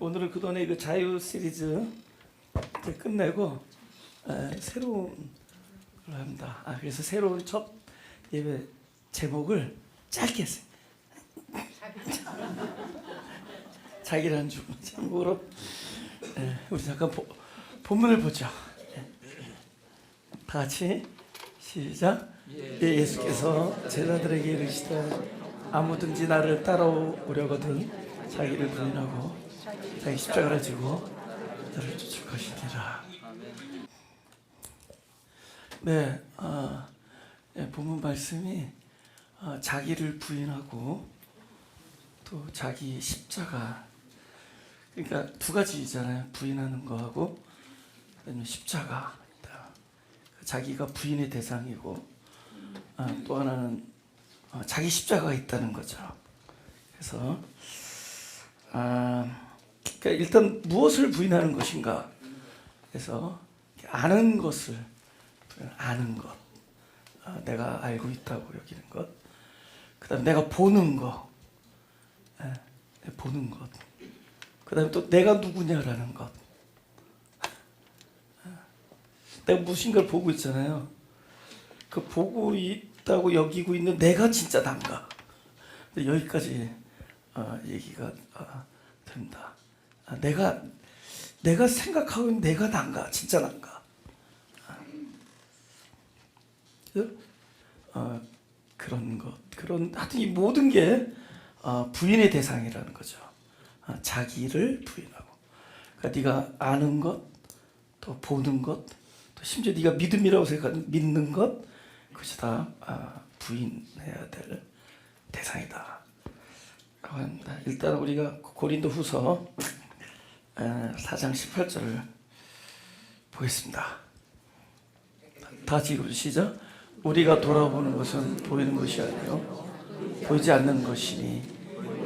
오늘은 그동안의 그 자유 시리즈 이제 끝내고 새로운 걸 합니다. 그래서 새로운 첫 예배 제목을 짧게 했어요. 자기라는 주 참고로 우리 잠깐 본문을 보죠. 다 같이 시작. 예수께서 제자들에게 이르시되 아무든지 나를 따라오려거든 자기를 부인하고 자기 십자가를 지고 나를 쫓을 것이니라. 네, 본문 말씀이 자기를 부인하고 또 자기 십자가, 그러니까 두 가지잖아요. 부인하는 거하고 십자가. 자기가 부인의 대상이고 또 하나는 자기 십자가가 있다는 거죠. 그래서 그러니까 일단 무엇을 부인하는 것인가? 그래서 아는 것을, 아는 것, 내가 알고 있다고 여기는 것, 그다음 내가 보는 거, 보는 것, 그다음에 또 내가 누구냐라는 것. 내가 무엇인가를 보고 있잖아요. 그 보고 있다고 여기고 있는 내가 진짜 난가? 여기까지 얘기가 됩니다. 내가 생각하고 있는 내가 난가? 진짜 난가? 그런 것, 하여튼 이 모든 게 부인의 대상이라는 거죠. 자기를 부인하고, 그러니까 네가 아는 것, 또 보는 것, 또 심지어 네가 믿음이라고 생각하는 믿는 것, 그것이 다 부인해야 될 대상이다 라고 합니다. 일단 우리가 고린도후서 4장 18절을 보겠습니다. 다 같이 읽어주시죠. 우리가 돌아보는 것은 보이는 것이 아니요 보이지 않는 것이니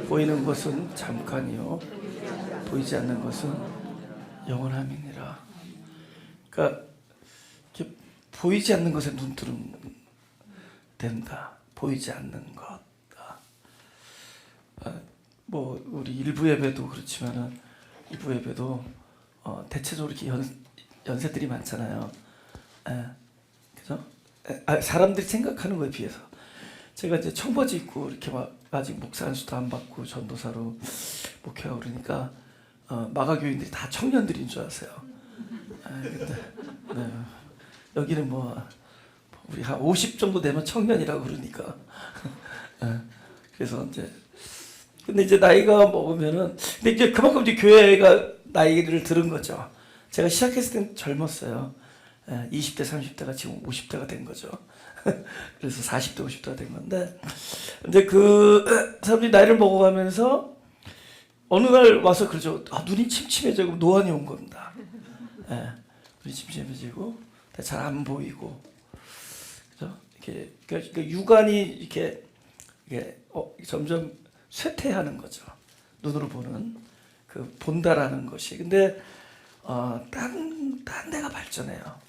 보이는 것은 잠깐이요 보이지 않는 것은 영원함이니라. 그러니까 이렇게 보이지 않는 것에 눈뜨면 된다. 보이지 않는 것. 뭐 우리 일부 예배도 그렇지만은 일부 예배도 대체적으로 이렇게 연세들이 많잖아요. 그죠? 사람들이 생각하는 거에 비해서 제가 이제 청바지 입고 이렇게 막 아직 목사 안수도 안 받고 전도사로 목회하고 그러니까 마가교인들이 다 청년들인 줄 아세요. 근데 여기는 뭐 우리 한 50 정도 되면 청년이라고 그러니까 그래서 이제 근데 이제 나이가 먹으면은 근데 이제 그만큼 이제 교회가 나이를 들은 거죠. 제가 시작했을 땐 젊었어요. 20대 30대가 지금 50대가 된 거죠. 그래서 40대 50대가 된 건데 이제 그 사람들이 나이를 먹어가면서 어느 날 와서 그러죠. 눈이 침침해지고 노안이 온 겁니다. 눈이 침침해지고 잘 안 보이고, 그죠? 이렇게 그러니까 육안이 이렇게 점점 쇠퇴하는 거죠. 눈으로 보는 그 본다라는 것이. 근데 딴 데가 발전해요.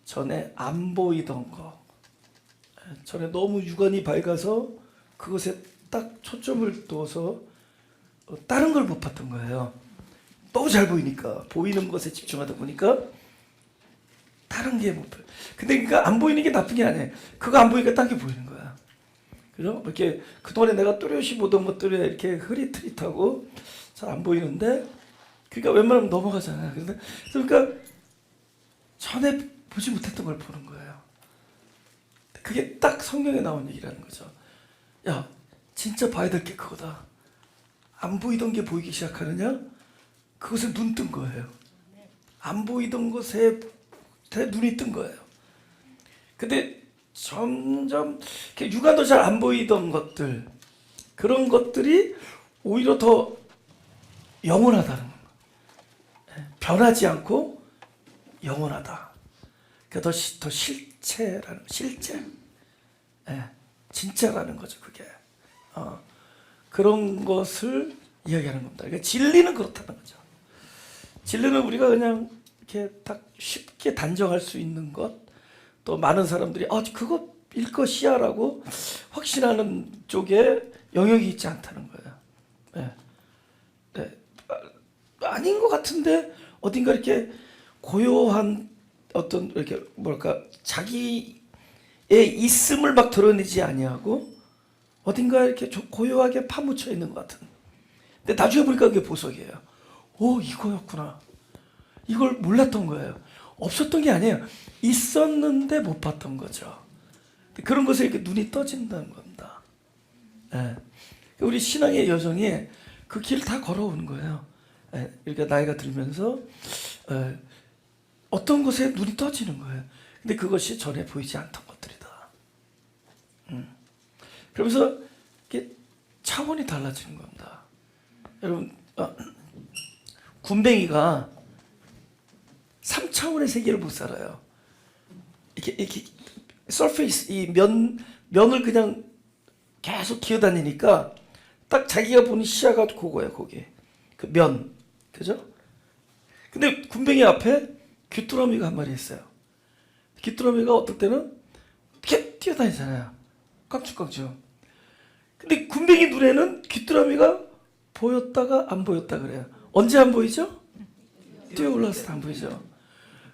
전에 안 보이던 거, 전에 너무 육안이 밝아서 그것에 딱 초점을 둬서 다른 걸 못 봤던 거예요. 너무 잘 보이니까, 보이는 것에 집중하다 보니까 다른 게 못 보여. 근데 그러니까 안 보이는 게 나쁜 게 아니에요. 그거 안 보이니까 딴 게 보이는 거야. 그죠? 이렇게 그동안에 내가 뚜렷이 보던 것들이 이렇게 흐릿흐릿하고 잘 안 보이는데, 그러니까 웬만하면 넘어가잖아요. 그러니까 전에 보지 못했던 걸 보는 거예요. 그게 딱 성경에 나온 얘기라는 거죠. 야, 진짜 봐야 될 게 그거다. 안 보이던 게 보이기 시작하느냐? 그것에 눈 뜬 거예요. 안 보이던 것에 눈이 뜬 거예요. 근데 점점 육안도 잘 안 보이던 것들, 그런 것들이 오히려 더 영원하다는 거예요. 변하지 않고 영원하다. 그러니까 더 실체라는, 실제, 진짜라는 거죠. 그게 그런 것을 이야기하는 겁니다. 그러니까 진리는 그렇다는 거죠. 진리는 우리가 그냥 이렇게 딱 쉽게 단정할 수 있는 것, 또 많은 사람들이 그거일 것이야라고 확신하는 쪽에 영역이 있지 않다는 거예요. 아닌 것 같은데 어딘가 이렇게 고요한 어떤 이렇게 뭐랄까 자기의 있음을 막 드러내지 아니하고 어딘가 이렇게 고요하게 파묻혀 있는 것 같은. 근데 나중에 보니까 그게 보석이에요. 오, 이거였구나. 이걸 몰랐던 거예요. 없었던 게 아니에요. 있었는데 못 봤던 거죠. 그런 것에 이렇게 눈이 떠진다는 겁니다. 예. 우리 신앙의 여정이 그 길을 다 걸어오는 거예요. 예. 그러니까 나이가 들면서 어떤 것에 눈이 떠지는 거예요. 근데 그것이 전에 보이지 않던 것들이다. 그러면서 이게 차원이 달라지는 겁니다. 여러분, 군뱅이가 3차원의 세계를 못 살아요. 이렇게 서페이스, 이 면을 그냥 계속 기어다니니까 딱 자기가 보는 시야가 그거예요, 거기. 그 면. 그죠? 근데 군뱅이 앞에 귀뚜라미가 한 마리 있어요. 귀뚜라미가 어떨 때는 이렇게 뛰어다니잖아요. 깡충깡충. 근데 군뱅이 눈에는 귀뚜라미가 보였다가 안 보였다 그래요. 언제 안 보이죠? 뛰어 올라왔을 때 안 보이죠.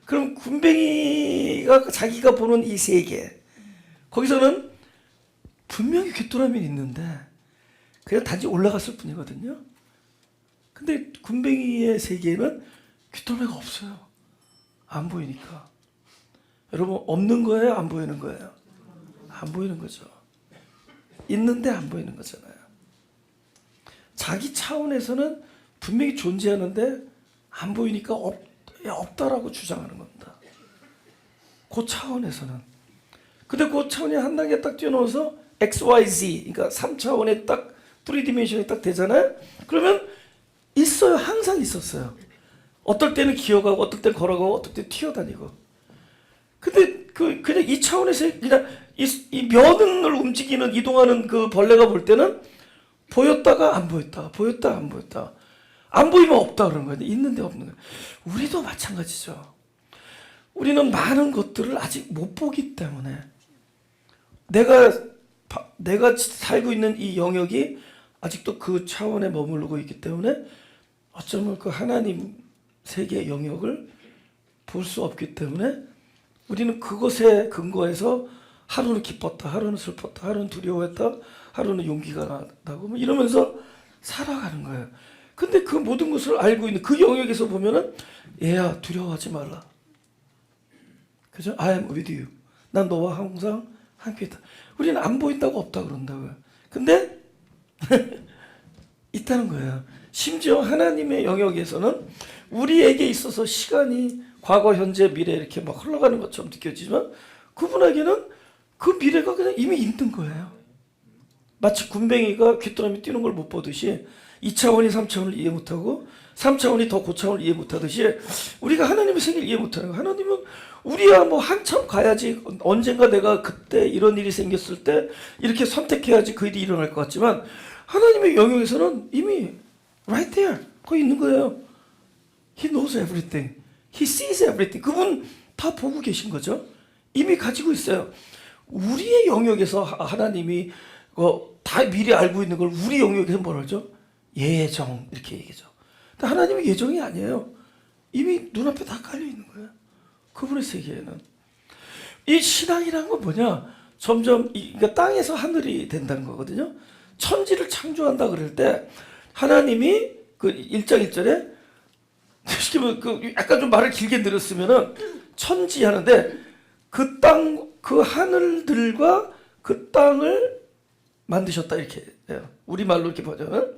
그럼 군뱅이가 자기가 보는 이 세계, 거기서는 분명히 귀뚜라미는 있는데 그냥 단지 올라갔을 뿐이거든요. 근데 군뱅이의 세계에는 귀뚜라미가 없어요. 안 보이니까. 여러분, 없는 거예요? 안 보이는 거예요? 안 보이는 거죠. 있는데 안 보이는 거잖아요. 자기 차원에서는 분명히 존재하는데 안 보이니까 없다라고 주장하는 겁니다. 그 차원에서는. 근데 그 차원이 한 단계 딱 뛰어넘어서 XYZ, 그러니까 3차원에 딱 3디멘션이 딱 되잖아요. 그러면 있어요. 항상 있었어요. 어떨 때는 기어가고, 어떨 때는 걸어가고, 어떨 때는 튀어다니고. 근데 그냥 이 차원에서 그냥 이 면을 움직이는, 이동하는 그 벌레가 볼 때는 보였다가 안 보였다, 보였다 안 보였다. 안 보이면 없다 그러는 거예요. 있는데 없는 거예요. 우리도 마찬가지죠. 우리는 많은 것들을 아직 못 보기 때문에 내가 살고 있는 이 영역이 아직도 그 차원에 머무르고 있기 때문에 어쩌면 그 하나님 세계의 영역을 볼 수 없기 때문에 우리는 그것에 근거해서 하루는 기뻤다, 하루는 슬펐다, 하루는 두려워했다, 하루는 용기가 나고 뭐 이러면서 살아가는 거예요. 근데 그 모든 것을 알고 있는 그 영역에서 보면은 얘야 두려워하지 말라. 그죠? I am with you. 난 너와 항상 함께 있다. 우리는 안 보인다고 없다 그런다고요. 근데 있다는 거예요. 심지어 하나님의 영역에서는 우리에게 있어서 시간이 과거, 현재, 미래 이렇게 막 흘러가는 것처럼 느껴지지만 그분에게는 그 미래가 그냥 이미 있는 거예요. 마치 군뱅이가 귀뚜라미 뛰는 걸 못 보듯이 2차원이 3차원을 이해 못하고 3차원이 더 고차원을 이해 못하듯이 우리가 하나님의 세계를 이해 못하는 거예요. 하나님은 우리야 뭐 한참 가야지, 언젠가 내가 그때 이런 일이 생겼을 때 이렇게 선택해야지 그 일이 일어날 것 같지만 하나님의 영역에서는 이미 right there, 거기 있는 거예요. He knows everything. He sees everything. 그분 다 보고 계신 거죠. 이미 가지고 있어요. 우리의 영역에서 하나님이 다 미리 알고 있는 걸 우리 영역에서 뭐라 그러죠? 예정, 이렇게 얘기죠. 근데 하나님의 예정이 아니에요. 이미 눈앞에 다 깔려 있는 거예요. 그분의 세계에는. 이 신앙이라는 건 뭐냐? 점점 그러니까 땅에서 하늘이 된다는 거거든요. 천지를 창조한다 그럴 때 하나님이 그 1장 1절에 그 약간 좀 말을 길게 들었으면은 천지 하는데 그 땅, 그 하늘들과 그 땅을 만드셨다 이렇게 해요. 우리말로 이렇게 보자면.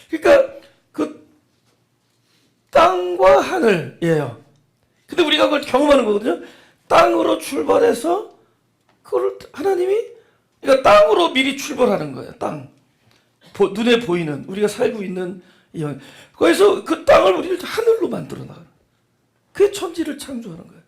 그러니까 그 땅과 하늘이에요. 근데 우리가 그걸 경험하는 거거든요. 땅으로 출발해서 그걸 하나님이, 그러니까 땅으로 미리 출발하는 거예요. 땅. 눈에 보이는, 우리가 살고 있는 이 영. 그래서 그 땅을 우리를 하늘로 만들어 나가는. 그게 천지를 창조하는 거예요.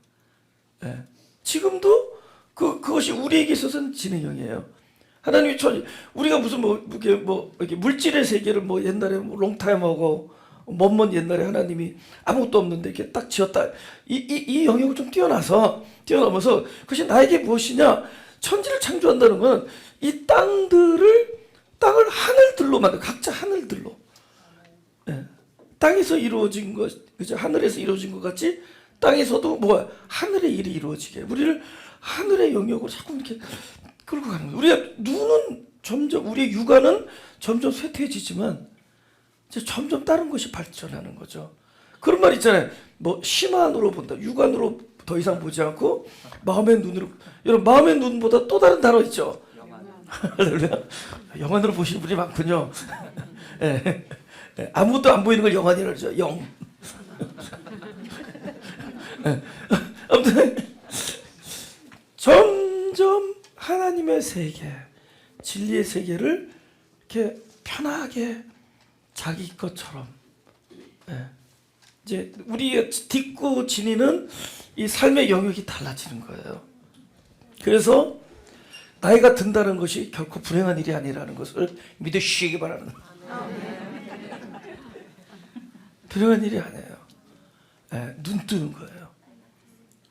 네. 지금도 그것이 우리에게 있어서는 진행형이에요. 하나님이 천지, 우리가 무슨 이렇게 물질의 세계를 뭐 옛날에 뭐 롱타임하고 먼 옛날에 하나님이 아무것도 없는데 이렇게 딱 지었다. 이 영역을 좀 뛰어넘어서 그것이 나에게 무엇이냐? 천지를 창조한다는 건 이 땅을 하늘들로 만들, 각자 하늘들로. 네. 땅에서 이루어진 것, 그죠? 하늘에서 이루어진 것 같이 땅에서도 뭐 하늘의 일이 이루어지게 우리를 하늘의 영역으로 자꾸 이렇게 끌고 가는 거예요. 우리가 눈은 점점 우리의 육안은 점점 쇠퇴해지지만 이제 점점 다른 것이 발전하는 거죠. 그런 말 있잖아요. 뭐 심한으로 본다. 육안으로 더 이상 보지 않고 마음의 눈으로. 여러분 마음의 눈보다 또 다른 단어 있죠. 영안으로 보시는 분이 많군요. 예. 예. 아무것도 안 보이는 걸 영안이라고 하죠. 영. 예. 아무튼 점점 하나님의 세계, 진리의 세계를 이렇게 편하게 자기 것처럼, 예. 이제 우리가 딛고 지니는 이 삶의 영역이 달라지는 거예요. 그래서 나이가 든다는 것이 결코 불행한 일이 아니라는 것을 믿으시기 바랍니다. 불행한 일이 아니에요. 예, 눈 뜨는 거예요.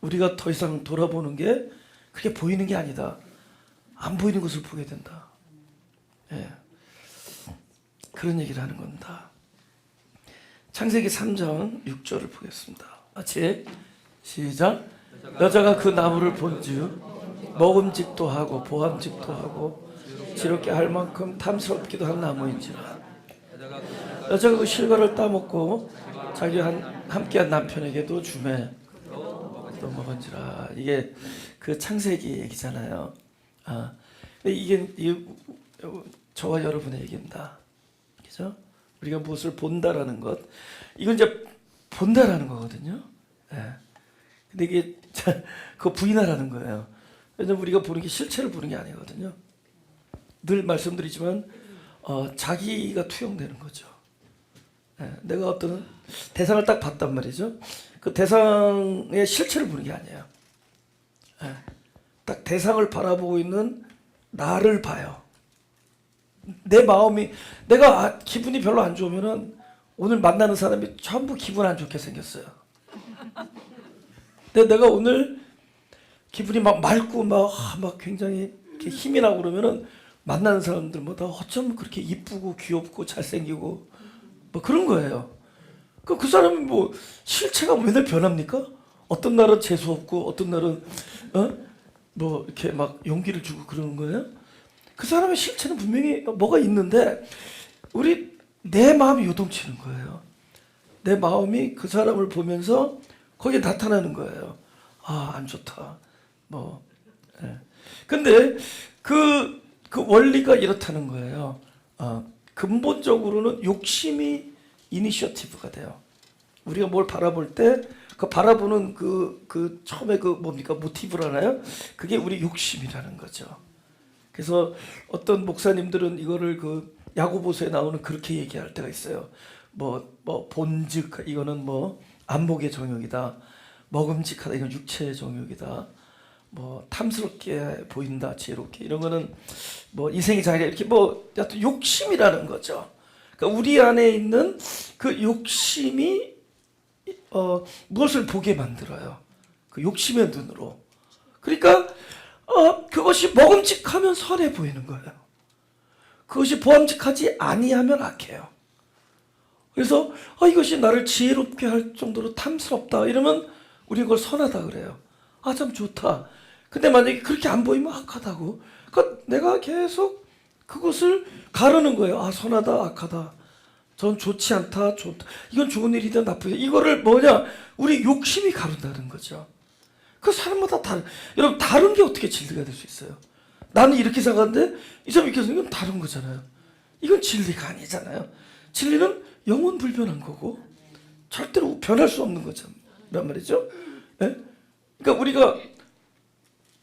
우리가 더 이상 돌아보는 게 그게 보이는 게 아니다. 안 보이는 것을 보게 된다. 예, 그런 얘기를 하는 겁니다. 창세기 3장 6절을 보겠습니다. 같이 시작. 여자가 그 나무를 본즉 먹음직도 하고 보암직도 하고 지롭게 할 만큼 탐스럽기도 한 나무인지라. 여자가 그 실과를 따먹고 자기 함께한 남편에게도 주매 또 먹은지라. 이게 그 창세기 얘기잖아요. 이게 저와 여러분의 얘기입니다. 그죠? 우리가 무엇을 본다라는 것, 이건 이제 본다라는 거거든요. 예. 근데 이게 그거 부인하라는 거예요. 왜냐면 우리가 보는 게 실체를 보는 게 아니거든요. 늘 말씀드리지만 자기가 투영되는 거죠. 예. 내가 어떤 대상을 딱 봤단 말이죠. 그 대상의 실체를 보는 게 아니에요. 예. 딱 대상을 바라보고 있는 나를 봐요. 내 마음이, 내가 기분이 별로 안 좋으면은 오늘 만나는 사람이 전부 기분 안 좋게 생겼어요. 근데 내가 오늘 기분이 막 맑고 막 굉장히 이렇게 힘이 나고 그러면은 만나는 사람들마다 어쩜 그렇게 이쁘고 귀엽고 잘생기고 뭐 그런 거예요. 그 사람이 뭐 실체가 맨날 변합니까? 어떤 날은 재수 없고 어떤 날은 뭐 이렇게 막 용기를 주고 그러는 거예요. 그 사람의 실체는 분명히 뭐가 있는데 내 마음이 요동치는 거예요. 내 마음이 그 사람을 보면서 거기에 나타나는 거예요. 안 좋다. 뭐. 예. 근데 그 원리가 이렇다는 거예요. 근본적으로는 욕심이 이니셔티브가 돼요. 우리가 뭘 바라볼 때 그 바라보는 그 처음에 그 뭡니까? 모티브라나요? 그게 우리 욕심이라는 거죠. 그래서 어떤 목사님들은 이거를 그 야고보서에 나오는 그렇게 얘기할 때가 있어요. 뭐 본즉 이거는 뭐 안목의 정욕이다. 먹음직하다 이건 육체의 정욕이다. 뭐 탐스럽게 보인다, 지혜롭게 이런 거는 뭐 인생의 장애다 이렇게 뭐 여튼 욕심이라는 거죠. 그러니까 우리 안에 있는 그 욕심이 무엇을 보게 만들어요. 그 욕심의 눈으로. 그러니까 그것이 먹음직하면 선해 보이는 거예요. 그것이 보암직하지 아니하면 악해요. 그래서 이것이 나를 지혜롭게 할 정도로 탐스럽다 이러면 우리 그걸 선하다 그래요. 참 좋다. 근데 만약에 그렇게 안 보이면 악하다고. 그러니까 내가 계속 그것을 가르는 거예요. 선하다, 악하다. 전 좋지 않다, 좋다. 이건 좋은 일이다, 나쁘다. 이거를 우리 욕심이 가른다는 거죠. 그 사람마다 여러분 다른 게 어떻게 진리가 될 수 있어요? 나는 이렇게 생각하는데 이 사람이 이렇게 생각하면 다른 거잖아요. 이건 진리가 아니잖아요. 진리는 영원 불변한 거고 절대로 변할 수 없는 거란 말이죠. 네? 그러니까 우리가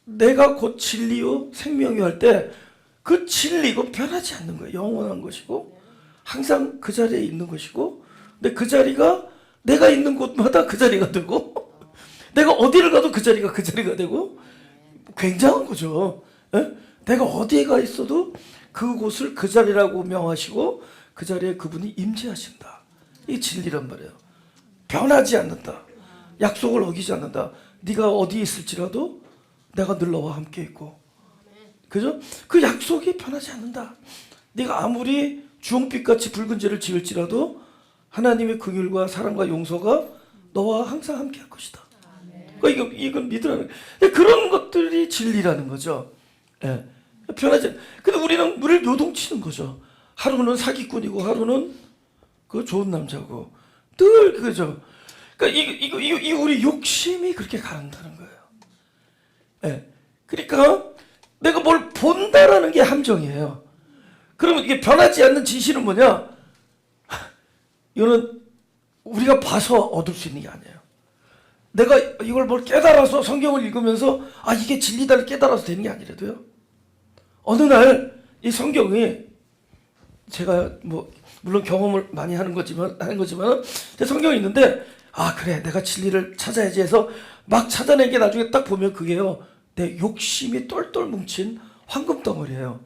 내가 곧 진리요 생명이 할 때 그 진리고 변하지 않는 거예요. 영원한 것이고 항상 그 자리에 있는 것이고, 근데 그 자리가 내가 있는 곳마다 그 자리가 되고 내가 어디를 가도 그 자리가 그 자리가 되고 굉장한 거죠. 에? 내가 어디에 가 있어도 그곳을 그 자리라고 명하시고 그 자리에 그분이 임재하신다. 이게 진리란 말이에요. 변하지 않는다. 약속을 어기지 않는다. 네가 어디에 있을지라도 내가 늘 너와 함께 있고, 그죠? 그 약속이 변하지 않는다. 네가 아무리 주홍빛같이 붉은 죄를 지을지라도 하나님의 긍휼과 사랑과 용서가 너와 항상 함께 할 것이다. 그러니까 이건 믿으라는 그런 것들이 진리라는 거죠. 예. 변하지. 근데 우리는 물을 요동치는 거죠. 하루는 사기꾼이고 하루는 그 좋은 남자고 늘 그죠. 그러니까 이거 우리 욕심이 그렇게 가는다는 거예요. 예. 그러니까 내가 뭘 본다라는 게 함정이에요. 그러면 이게 변하지 않는 진실은 뭐냐? 이거는 우리가 봐서 얻을 수 있는 게 아니에요. 내가 이걸 뭘 깨달아서 성경을 읽으면서 아 이게 진리다를 깨달아서 되는 게 아니라도요. 어느 날 이 성경이 제가 뭐 물론 경험을 많이 하는 거지만 성경이 있는데 아 그래 내가 진리를 찾아야지 해서 막 찾아낸 게 나중에 딱 보면 그게요 내 욕심이 똘똘 뭉친 황금 덩어리예요.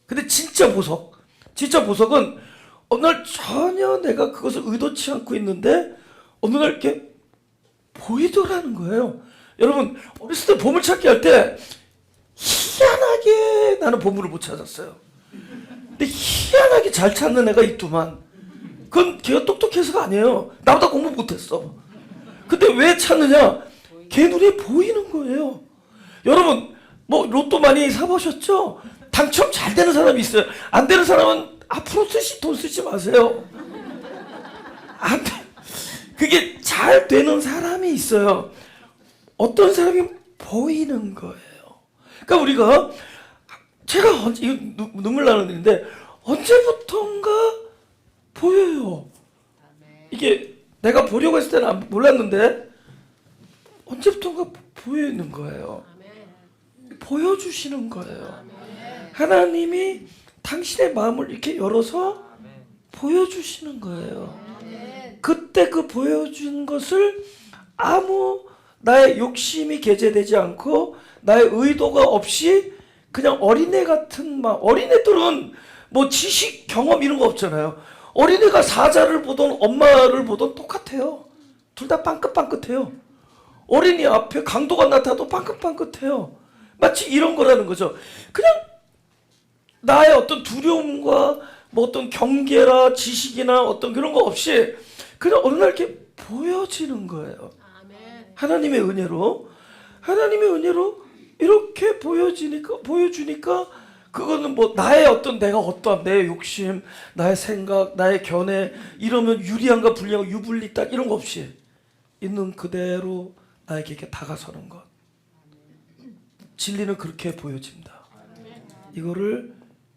근데 진짜 보석은 어느 날 전혀 내가 그것을 의도치 않고 있는데 어느 날 이렇게 보이더라는 거예요. 여러분 어렸을 때 보물찾기 할 때 희한하게 나는 보물을 못 찾았어요. 근데 희한하게 잘 찾는 애가 있더만. 그건 걔가 똑똑해서가 아니에요. 나보다 공부 못했어. 근데 왜 찾느냐? 걔 눈에 보이는 거예요. 여러분 뭐 로또 많이 사보셨죠? 당첨 잘 되는 사람이 있어요. 안 되는 사람은 앞으로 돈 쓰지 마세요. 안 돼. 그게 잘 되는 사람이 있어요. 어떤 사람이 보이는 거예요. 그러니까 우리가 제가 이거 눈물 나는 일인데 언제부턴가 보여요. 이게 내가 보려고 했을 때는 몰랐는데 언제부턴가 보이는 거예요. 보여주시는 거예요. 하나님이 당신의 마음을 이렇게 열어서 보여주시는 거예요. 그때 그 보여준 것을 아무 나의 욕심이 개재되지 않고 나의 의도가 없이 그냥 어린애 같은 마음. 어린애들은 뭐 지식 경험 이런 거 없잖아요. 어린애가 사자를 보던 엄마를 보던 똑같아요. 둘 다 빵긋빵긋해요. 어린이 앞에 강도가 나타나도 빵긋빵긋해요. 마치 이런 거라는 거죠. 그냥 나의 어떤 두려움과 뭐 어떤 경계나 지식이나 어떤 그런 거 없이 그냥 어느 날 이렇게 보여지는 거예요. 하나님의 은혜로 이렇게 보여주니까 그거는 뭐 나의 어떤 내가 어떠한 내 욕심, 나의 생각, 나의 견해 이러면 유리한가 불리한가 유불리 딱 이런 거 없이 있는 그대로 나에게 이렇게 다가서는 것. 진리는 그렇게 보여집니다. 이거를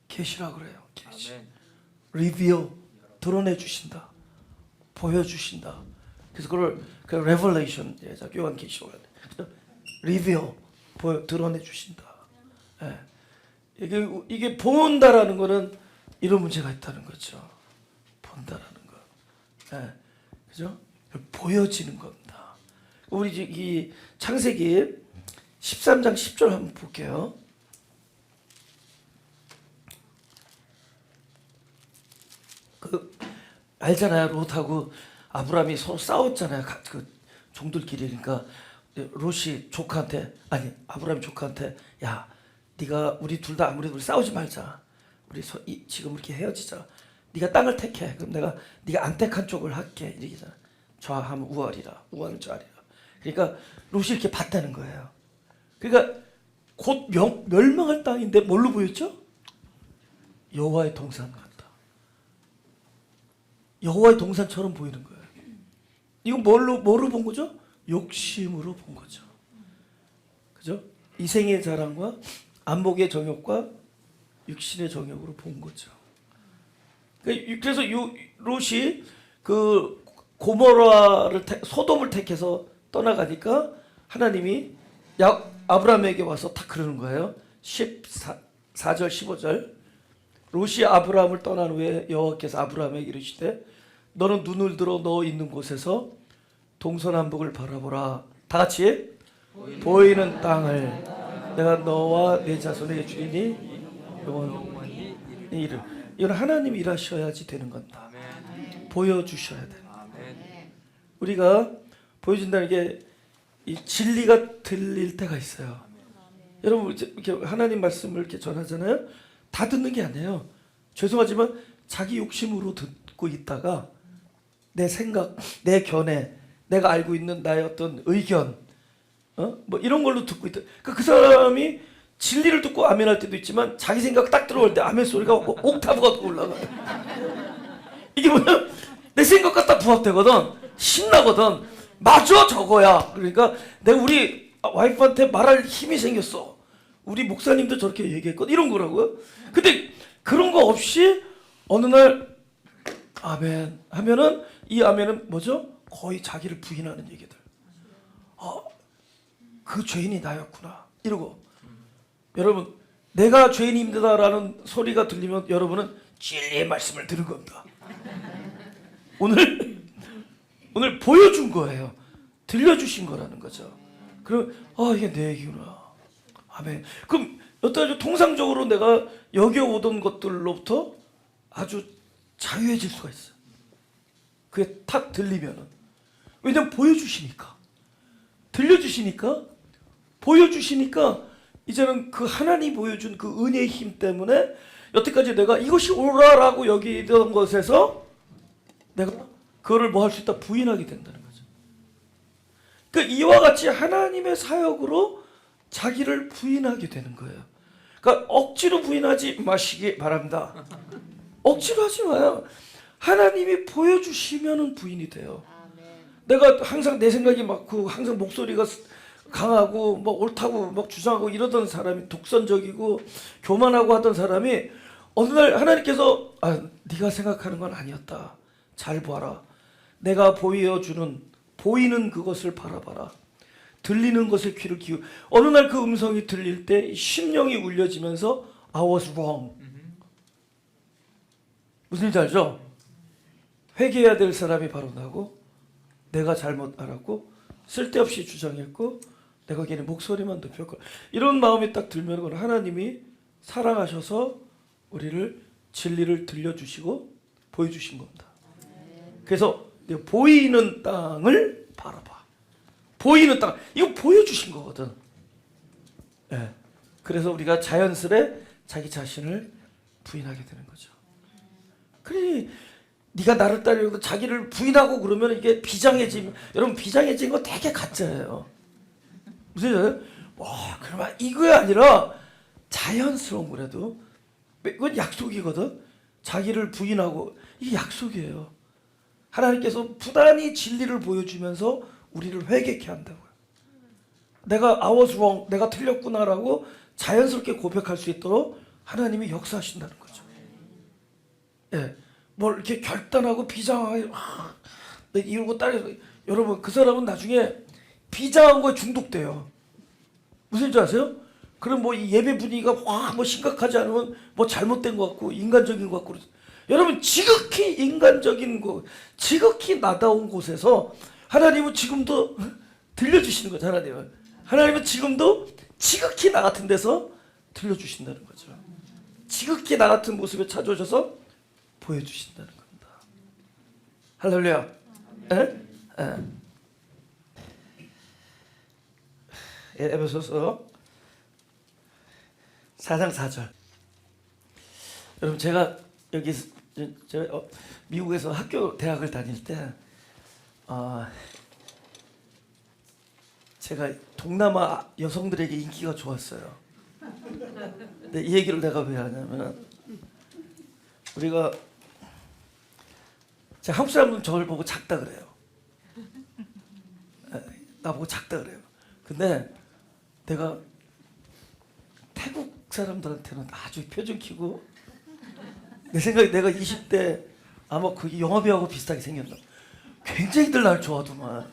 계시라고 그래요. 계시. 리비어 드러내 주신다. 보여주신다. 그래서 그걸 레벨레이션 요한계시록 리비어 드러내 주신다. 예. 이게 본다라는 거는 이런 문제가 있다는 거죠. 본다라는 거. 예. 그죠? 보여지는 겁니다. 우리 이 창세기 13장 10절 한번 볼게요. 알잖아요. 롯하고 아브라함이 서로 싸웠잖아요. 그 종들끼리니까 롯이 아브라함 조카한테 야 네가 우리 둘 다 아무래도 우리 싸우지 말자. 우리 지금 이렇게 헤어지자. 네가 땅을 택해. 그럼 내가 네가 안 택한 쪽을 할게. 이러잖아. 좌하면 우월이라. 우월은 좌리라. 그러니까 롯이 이렇게 봤다는 거예요. 그러니까 곧 멸망할 땅인데 뭘로 보였죠? 여호와의 동산 같다. 여호와의 동산처럼 보이는 거예요. 이건 뭐로 본 거죠? 욕심으로 본 거죠. 그죠? 이생의 자랑과 안목의 정욕과 육신의 정욕으로 본 거죠. 그래서 롯이 그 소돔을 택해서 떠나가니까 하나님이 아브라함에게 와서 딱 그러는 거예요. 14절 15절 롯이 아브라함을 떠난 후에 여호와께서 아브라함에게 이르시되 너는 눈을 들어 너 있는 곳에서 동서남북을 바라보라. 다 같이 보이는 땅을 내가 너와 내 자손에게 주리니 영원히 이를. 이건 하나님이 일하셔야지 되는 겁니다. 보여주셔야 돼요. 우리가 보여준다는 게 이 진리가 들릴 때가 있어요. 여러분 이렇게 하나님 말씀을 이렇게 전하잖아요. 다 듣는 게 아니에요. 죄송하지만 자기 욕심으로 듣고 있다가 내 생각, 내 견해, 내가 알고 있는 나의 어떤 의견, 뭐 이런 걸로 듣고 있다. 그러니까 그 사람이 진리를 듣고 아멘할 때도 있지만 자기 생각 딱 들어올 때 아멘 소리가 옥타브가 더 올라가. 이게 뭐냐? 내 생각과 딱 부합되거든. 신나거든. 맞아, 저거야. 그러니까 내가 우리 와이프한테 말할 힘이 생겼어. 우리 목사님도 저렇게 얘기했거든. 이런 거라고요. 근데 그런 거 없이 어느 날 아멘 하면은 이 아멘은 뭐죠? 거의 자기를 부인하는 얘기들. 그 죄인이 나였구나. 이러고. 여러분, 내가 죄인입니다라는 소리가 들리면 여러분은 진리의 말씀을 들은 겁니다. 오늘 보여준 거예요. 들려주신 거라는 거죠. 그럼 이게 내 얘기구나. 아멘. 그럼 여태까지 통상적으로 내가 여겨오던 것들로부터 아주 자유해질 수가 있어요. 그게 탁 들리면은. 왜냐면 보여주시니까. 들려주시니까. 보여주시니까 이제는 그 하나님 보여준 그 은혜의 힘 때문에 여태까지 내가 이것이 옳아라고 여기던 것에서 내가 그거를 뭐 할 수 있다? 부인하게 된다는 거죠. 그러니까 이와 같이 하나님의 사역으로 자기를 부인하게 되는 거예요. 그러니까 억지로 부인하지 마시기 바랍니다. 억지로 하지 마요. 하나님이 보여주시면은 부인이 돼요. 내가 항상 내 생각이 많고 항상 목소리가 강하고 뭐 옳다고 막 주장하고 이러던 사람이 독선적이고 교만하고 하던 사람이 어느 날 하나님께서 네가 생각하는 건 아니었다. 잘 봐라. 내가 보여주는 보이는 그것을 바라봐라. 들리는 것에 귀를 기울. 어느 날 그 음성이 들릴 때 심령이 울려지면서 I was wrong. 무슨 일인지 알죠? 회개해야 될 사람이 바로 나고 내가 잘못 알았고 쓸데없이 주장했고 내가 걔네 목소리만 높였고 이런 마음이 딱 들면 하나님이 사랑하셔서 우리를 진리를 들려주시고 보여주신 겁니다. 그래서 보이는 땅을 바라봐. 보이는 땅 이거 보여주신 거거든. 네. 그래서 우리가 자연스레 자기 자신을 부인하게 되는 거죠. 그래 네가 나를 따르고 자기를 부인하고 그러면 이게 비장해지면 여러분 비장해진 거 되게 가짜예요. 무슨 얘기예요? 그러면 이거야 아니라 자연스러운 거라도 그건 약속이거든. 자기를 부인하고 이게 약속이에요. 하나님께서 부단히 진리를 보여주면서 우리를 회개케 한다고요. 내가 I was wrong, 내가 틀렸구나라고 자연스럽게 고백할 수 있도록 하나님이 역사하신다는 거죠. 예, 뭘 이렇게 결단하고 비장하게 이러고 따라서 여러분 그 사람은 나중에 비장한 거에 중독돼요. 무슨 줄 아세요? 그럼 뭐 이 예배 분위기가 뭐 심각하지 않으면 뭐 잘못된 것 같고 인간적인 것 같고 여러분 지극히 인간적인 곳, 지극히 나다운 곳에서 하나님은 지금도 들려주시는 거죠. 하나님은 지금도 지극히 나 같은 데서 들려주신다는 거죠. 지극히 나 같은 모습에 찾아오셔서 보여주신다는 겁니다. 할렐루야. 에베소서 4장 4절. 여러분 제가 여기 제가 미국에서 대학을 다닐 때 제가 동남아 여성들에게 인기가 좋았어요. 근데 이 얘기를 내가 왜 하냐면 우리가 한국 사람은 저를 보고 작다 그래요. 나보고 작다 그래요. 근데 내가 태국 사람들한테는 아주 표정 키고 내 생각에 내가 20대 아마 그게 영화배우하고 비슷하게 생겼나. 굉장히들 날 좋아하더만.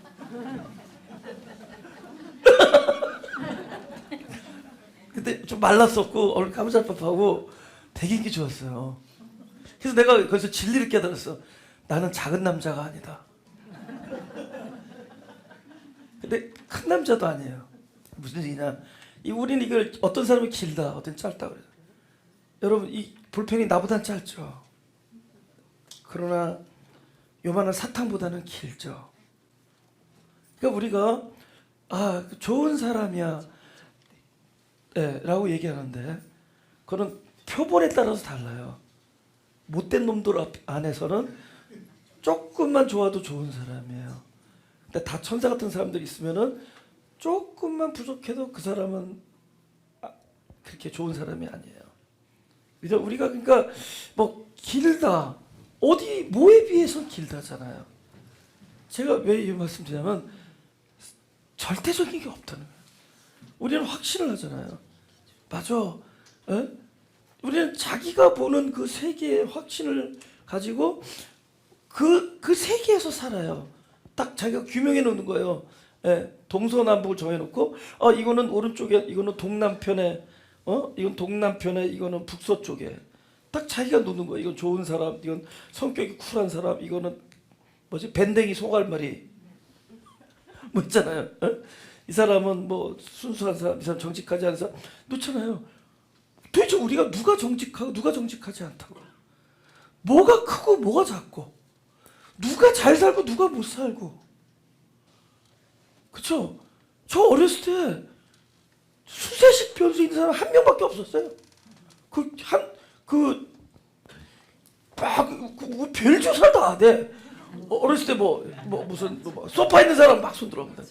근데 좀 말랐었고 얼굴 까무잡잡하고 되게 인기 좋았어요. 그래서 내가 거기서 진리를 깨달았어. 나는 작은 남자가 아니다. 근데 큰 남자도 아니에요. 무슨 얘기냐? 우리는 이걸 어떤 사람이 길다, 어떤 짧다 그래요. 여러분 이 볼펜이 나보단 짧죠. 그러나 요만한 사탕보다는 길죠. 그러니까 우리가 좋은 사람이야 라고 얘기하는데 그건 표본에 따라서 달라요. 못된 놈들 안에서는 조금만 좋아도 좋은 사람이에요. 근데 다 천사 같은 사람들이 있으면은 조금만 부족해도 그 사람은 그렇게 좋은 사람이 아니에요. 그죠? 우리가 그러니까 뭐 길다 어디 뭐에 비해서 길다잖아요. 제가 왜 이 말씀드리냐면 절대적인 게 없다는 거예요. 우리는 확신을 하잖아요. 맞아. 에? 우리는 자기가 보는 그 세계의 확신을 가지고 그 세계에서 살아요. 딱 자기가 규명해 놓는 거예요. 예, 동서남북을 정해놓고 이거는 오른쪽에 이거는 동남편에 이건 동남편에 이거는 북서쪽에 딱 자기가 놓는 거예요. 이건 좋은 사람, 이건 성격이 쿨한 사람, 이거는 뭐지 밴댕이 소갈머리 뭐 있잖아요. 예? 이 사람은 뭐 순수한 사람, 이 사람 정직하지 않은 사람 놓잖아요. 도대체 우리가 누가 정직하고 누가 정직하지 않다고? 뭐가 크고 뭐가 작고 누가 잘 살고 누가 못 살고 그쵸? 저 어렸을 때 수세식 변수 있는 사람 한 명밖에 없었어요. 별조사를 다 하대. 어렸을 때 무슨 소파 있는 사람 막 손 들어갑니다.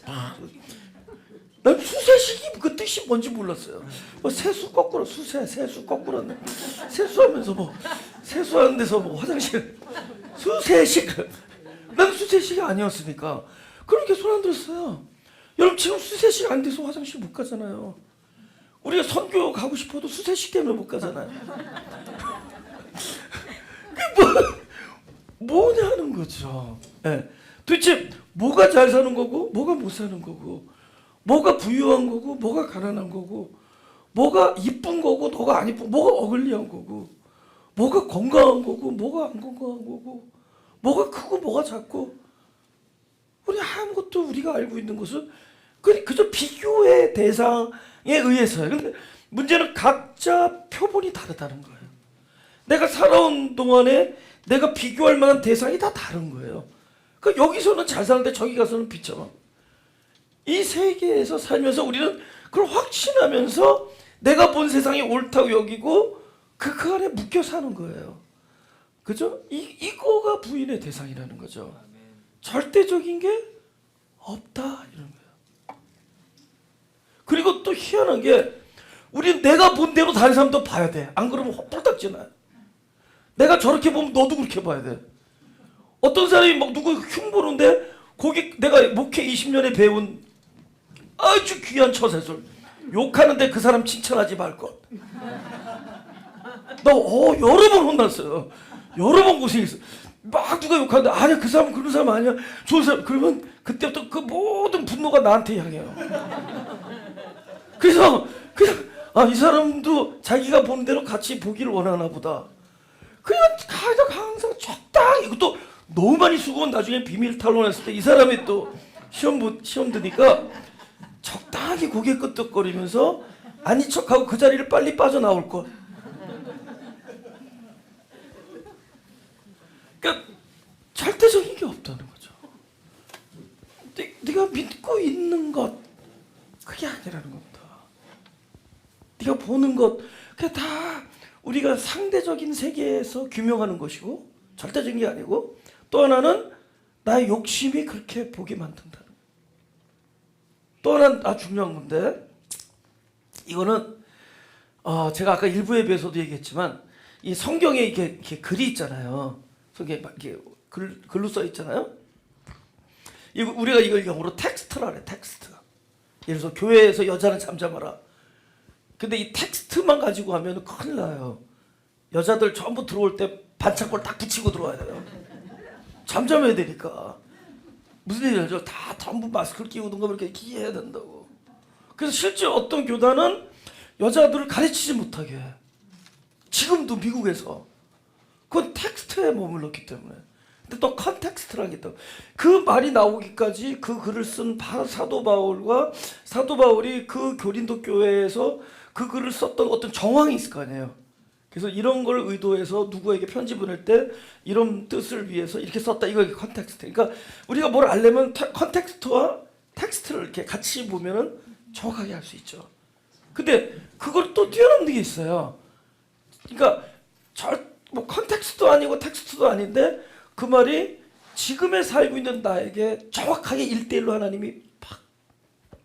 난 수세식이 그 뜻이 뭔지 몰랐어요. 세수 거꾸로 세수 거꾸로 세수하면서 세수하는 데서 화장실 수세식. 난 수세식이 아니었으니까 그렇게 손 안 들었어요. 여러분 지금 수세식 안 돼서 화장실 못 가잖아요. 우리가 선교 가고 싶어도 수세식 때문에 못 가잖아요. 뭐냐는 거죠. 네. 도대체 뭐가 잘 사는 거고 뭐가 못 사는 거고 뭐가 부유한 거고 뭐가 가난한 거고 뭐가 이쁜 거고 뭐가 안 이쁜 뭐가 어글리한 거고 뭐가 건강한 거고 뭐가 안 건강한 거고 뭐가 크고 뭐가 작고 우리 아무것도 우리가 알고 있는 것은 그저 비교의 대상에 의해서요. 근데 문제는 각자 표본이 다르다는 거예요. 내가 살아온 동안에 내가 비교할 만한 대상이 다 다른 거예요. 그러니까 여기서는 잘 사는데 저기 가서는 비참함. 이 세계에서 살면서 우리는 그걸 확신하면서 내가 본 세상이 옳다고 여기고 그 안에 묶여 사는 거예요. 그죠? 이거가 부인의 대상이라는 거죠. 절대적인 게 없다 이런 거예요. 그리고 또 희한한 게 우리는 내가 본 대로 다른 사람도 봐야 돼. 안 그러면 홀딱지나요. 내가 저렇게 보면 너도 그렇게 봐야 돼. 어떤 사람이 막 누구 흉보는데 거기 내가 목회 20년에 배운 아주 귀한 처세술 욕하는데 그 사람 칭찬하지 말 것. 나 여러 번 혼났어요. 여러 번 고생했어. 막 누가 욕하는데 아니야 그 사람은 그런 사람 아니야 좋은 사람. 그러면 그때부터 그 모든 분노가 나한테 향해요. 그래서 그냥 이 사람도 자기가 보는 대로 같이 보기를 원하나 보다. 그냥 항상 적당히 이것도 너무 많이 쓰고 나중에 비밀 탈론했을 때 이 사람이 또 시험 드니까 적당히 고개 끄덕거리면서 아닌 척하고 그 자리를 빨리 빠져나올 것. 그러니까 절대적인 게 없다는 거죠. 네가 믿고 있는 것 그게 아니라는 겁니다. 네가 보는 것 그게 다 우리가 상대적인 세계에서 규명하는 것이고 절대적인 게 아니고 또 하나는 나의 욕심이 그렇게 보게 만든다는 거예요. 또 하나 중요한 건데 이거는 제가 아까 일부 예배에서도 얘기했지만 이 성경에 이렇게 글이 있잖아요. 성경에 이렇게 글로 써 있잖아요. 우리가 이걸 영어로 텍스트라 그래. 텍스트. 예를 들어서 교회에서 여자는 잠잠하라. 근데 이 텍스트만 가지고 하면 큰일 나요. 여자들 전부 들어올 때 반창고를 딱 붙이고 들어와야 돼요. 잠잠해야 되니까. 무슨 얘기를 하죠? 다 전부 마스크를 끼우든가 그렇게 해야 된다고. 그래서 실제 어떤 교단은 여자들을 가르치지 못하게 해. 지금도 미국에서. 그건 텍스트에 머물렀기 때문에. 근데 또 컨텍스트라는 게 있다고. 그 말이 나오기까지 그 글을 쓴 사도 바울과 사도 바울이 그 고린도 교회에서 그 글을 썼던 어떤 정황이 있을 거 아니에요. 그래서 이런 걸 의도해서 누구에게 편지 보낼 때 이런 뜻을 위해서 이렇게 썼다. 이거 컨텍스트. 그러니까 우리가 뭘 알려면 컨텍스트와 텍스트를 이렇게 같이 보면은 정확하게 할 수 있죠. 근데 그걸 또 뛰어넘는 게 있어요. 그러니까 컨텍스트도 아니고 텍스트도 아닌데 그 말이 지금에 살고 있는 나에게 정확하게 1대1로 하나님이 팍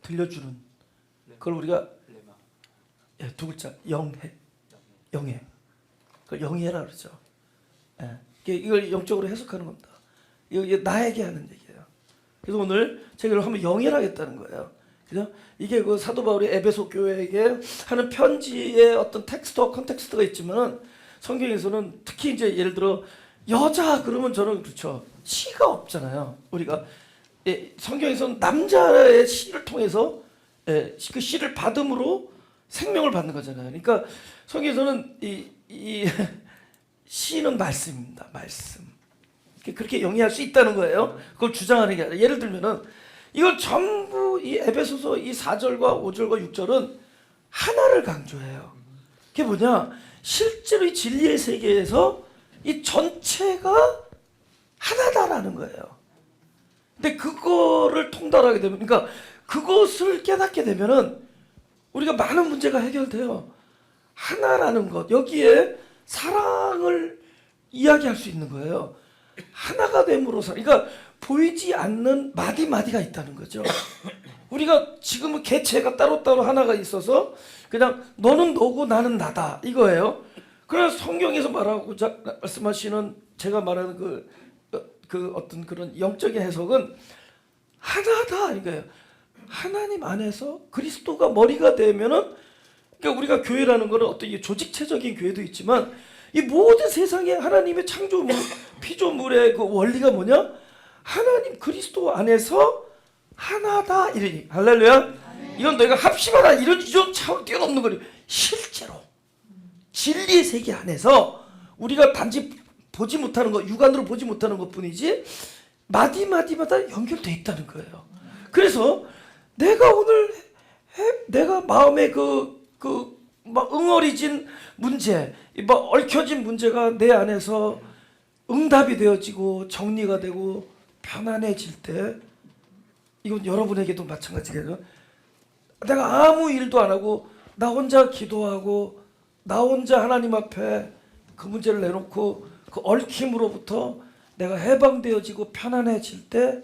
들려주는 그걸 우리가 두 글자 영해, 영해. 그걸 영해라 그러죠. 이걸 영적으로 해석하는 겁니다. 이게 나에게 하는 얘기예요. 그래서 오늘 제가 이걸 한번 영해하겠다는 거예요. 그죠? 이게 그 사도 바울이 에베소 교회에게 하는 편지의 어떤 텍스트와 컨텍스트가 있지만 성경에서는 특히 이제 예를 들어 여자 그러면 저는 그렇죠. 시가 없잖아요. 우리가 성경에서는 남자의 시를 통해서 그 시를 받음으로 생명을 받는 거잖아요. 그러니까 성경에서는 이 시는 말씀입니다. 말씀. 그렇게 영위할 수 있다는 거예요. 그걸 주장하는 게 아니라 예를 들면은 이걸 전부 이 에베소서 이 4절과 5절과 6절은 하나를 강조해요. 그게 뭐냐? 실제로 이 진리의 세계에서 이 전체가 하나다라는 거예요. 근데 그거를 통달하게 되면, 그러니까 그것을 깨닫게 되면은 우리가 많은 문제가 해결돼요. 하나라는 것, 여기에 사랑을 이야기할 수 있는 거예요. 하나가 됨으로써, 그러니까 보이지 않는 마디마디가 있다는 거죠. 우리가 지금은 개체가 따로따로 하나가 있어서 그냥 너는 너고 나는 나다 이거예요. 그래서 성경에서 말씀하시는 제가 말하는 그 어떤 그런 영적인 해석은 하나다 이거예요. 하나님 안에서 그리스도가 머리가 되면은, 그러니까 우리가 교회라는 거는 어떤 조직체적인 교회도 있지만 이 모든 세상에 하나님의 창조물, 피조물의 그 원리가 뭐냐? 하나님 그리스도 안에서 하나다 이러니 할렐루야. 이건 너희가 합심하라 이런 차원 뛰어넘는 거예요. 실제로 진리의 세계 안에서 우리가 단지 보지 못하는 것, 육안으로 보지 못하는 것뿐이지 마디마디마다 연결돼 있다는 거예요. 그래서 내가 오늘 내가 마음에 막 응어리진 문제, 막 얽혀진 문제가 내 안에서 응답이 되어지고 정리가 되고 편안해질 때, 이건 여러분에게도 마찬가지겠죠. 내가 아무 일도 안 하고 나 혼자 기도하고 나 혼자 하나님 앞에 그 문제를 내놓고 그 얽힘으로부터 내가 해방되어지고 편안해질 때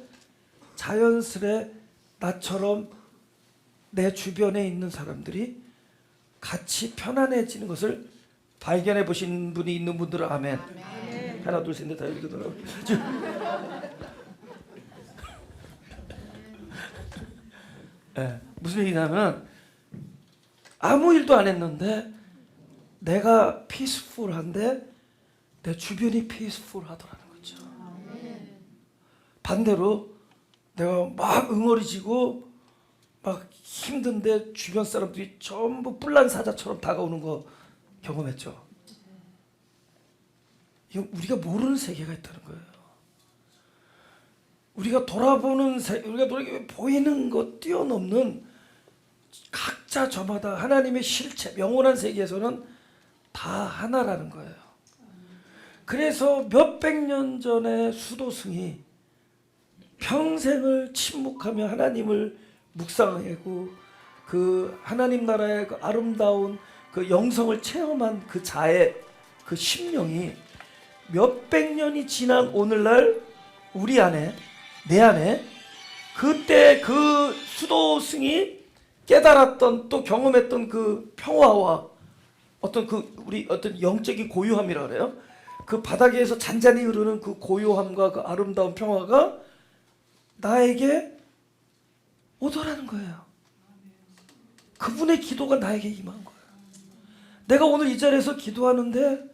자연스레 나처럼 내 주변에 있는 사람들이 같이 편안해지는 것을 발견해 보신 분이 있는 분들은 아멘. 하나 둘 셋 넷 다 이렇게 돌아가고 무슨 얘기냐면 아무 일도 안 했는데 내가 피스풀한데 내 주변이 피스풀하더라는 거죠. 반대로 내가 막 응어리지고 막 힘든데 주변 사람들이 전부 뿔난 사자처럼 다가오는 거 경험했죠. 이거 우리가 모르는 세계가 있다는 거예요. 우리가 돌아보는 우리가 보이는 것 뛰어넘는 각자 저마다 하나님의 실체, 영원한 세계에서는 다 하나라는 거예요. 그래서 몇백 년 전에 수도승이 평생을 침묵하며 하나님을 묵상하고 그 하나님 나라의 그 아름다운 그 영성을 체험한 그 자의 그 심령이 몇백 년이 지난 오늘날 우리 안에, 내 안에 그때 그 수도승이 깨달았던 또 경험했던 그 평화와 어떤 우리 어떤 영적인 고요함이라 그래요. 그 바닥에서 잔잔히 흐르는 그 고요함과 그 아름다운 평화가 나에게 오더라는 거예요. 그분의 기도가 나에게 임한 거예요. 내가 오늘 이 자리에서 기도하는데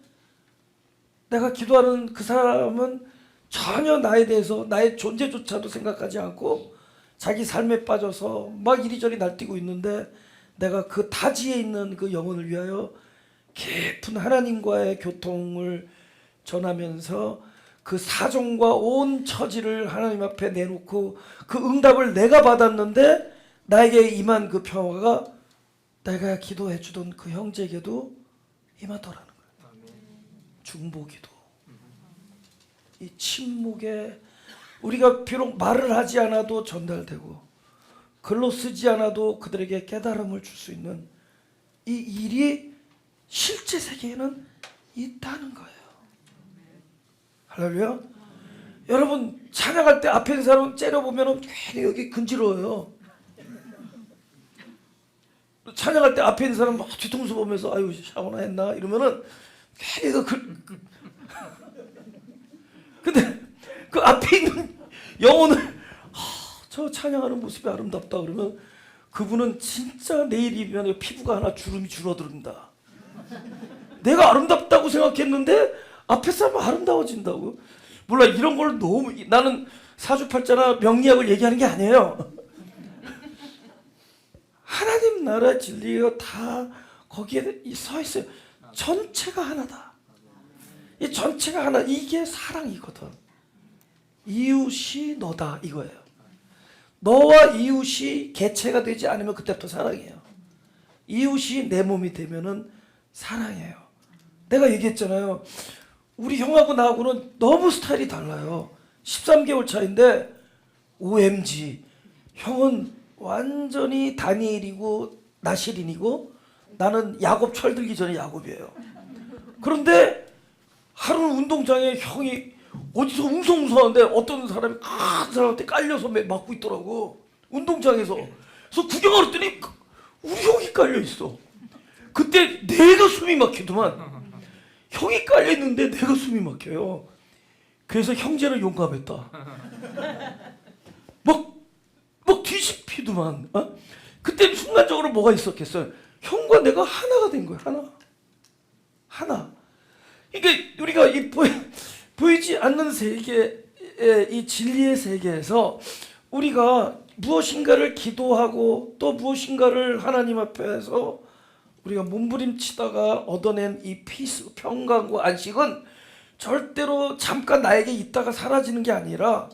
내가 기도하는 그 사람은 전혀 나에 대해서 나의 존재조차도 생각하지 않고 자기 삶에 빠져서 막 이리저리 날뛰고 있는데 내가 그 타지에 있는 그 영혼을 위하여 깊은 하나님과의 교통을 전하면서 그 사정과 온 처지를 하나님 앞에 내놓고 그 응답을 내가 받았는데 나에게 임한 그 평화가 내가 기도해 주던 그 형제에게도 임하더라는 거예요. 중보기도. 이 침묵에 우리가 비록 말을 하지 않아도 전달되고 글로 쓰지 않아도 그들에게 깨달음을 줄 수 있는 이 일이 실제 세계에는 있다는 거예요. 할렐루야. 여러분 찬양할 때 앞에 있는 사람 째려보면 괜히 여기 근지러워요. 찬양할 때 앞에 있는 사람 막 뒤통수 보면서 아유 샤워나 했나 이러면은 괜히 근데 그 앞에 있는 영혼을 저 찬양하는 모습이 아름답다 그러면 그분은 진짜 내일이면 피부가 하나 주름이 줄어든다. 내가 아름답다고 생각했는데 앞에 사람은 아름다워진다고. 몰라 이런 걸 너무 나는 사주팔자나 명리학을 얘기하는 게 아니에요. 하나님 나라 진리가 다 거기에 서 있어요. 전체가 하나다. 이 전체가 하나. 이게 사랑이거든. 이웃이 너다 이거예요. 너와 이웃이 개체가 되지 않으면 그때부터 사랑이에요. 이웃이 내 몸이 되면은 사랑이에요. 내가 얘기했잖아요. 우리 형하고 나하고는 너무 스타일이 달라요. 13개월 차인데 OMG 형은 완전히 다니엘이고 나시린이고 나는 야곱 철들기 전에 야곱이에요. 그런데 하루는 운동장에 형이 어디서 웅성웅성하는데 어떤 사람이 큰 사람한테 깔려서 맞고 있더라고. 운동장에서. 그래서 구경하러 했더니 우리 형이 깔려있어. 그때 내가 숨이 막히더만. 형이 깔려있는데 내가 숨이 막혀요. 그래서 형제는 용감했다. 막 뒤집히더만. 그때 순간적으로 뭐가 있었겠어요? 형과 내가 하나가 된 거야. 하나. 그러니까 우리가 이 보이지 않는 세계의 이 진리의 세계에서 우리가 무엇인가를 기도하고 또 무엇인가를 하나님 앞에서 우리가 몸부림치다가 얻어낸 이 피스, 평강과 안식은 절대로 잠깐 나에게 있다가 사라지는 게 아니라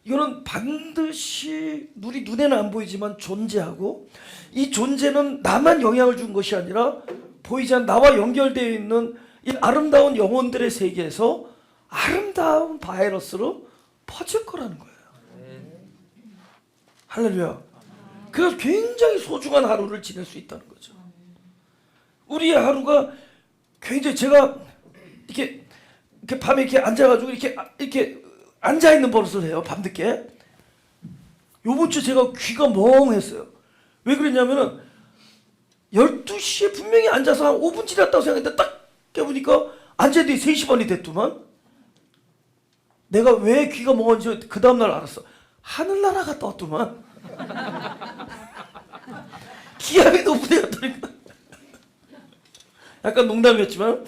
이거는 반드시 우리 눈에는 안 보이지만 존재하고 이 존재는 나만 영향을 준 것이 아니라 보이지 않는 나와 연결되어 있는 이 아름다운 영혼들의 세계에서 아름다운 바이러스로 퍼질 거라는 거예요. 할렐루야. 그래서 굉장히 소중한 하루를 지낼 수 있다는 거죠. 우리의 하루가 굉장히 제가 이렇게 밤에 이렇게 앉아가지고 이렇게 앉아 있는 버릇을 해요. 밤늦게. 요번 주 제가 귀가 멍했어요. 왜 그랬냐면은 12시에 분명히 앉아서 한 5분 지났다고 생각했는데 딱 깨보니까 앉아있더니 3시 반이 됐더만. 내가 왜 귀가 멍한지 그 다음날 알았어. 하늘나라 갔다 왔더만. 기압이 높은 데 갔다니까. 약간 농담이었지만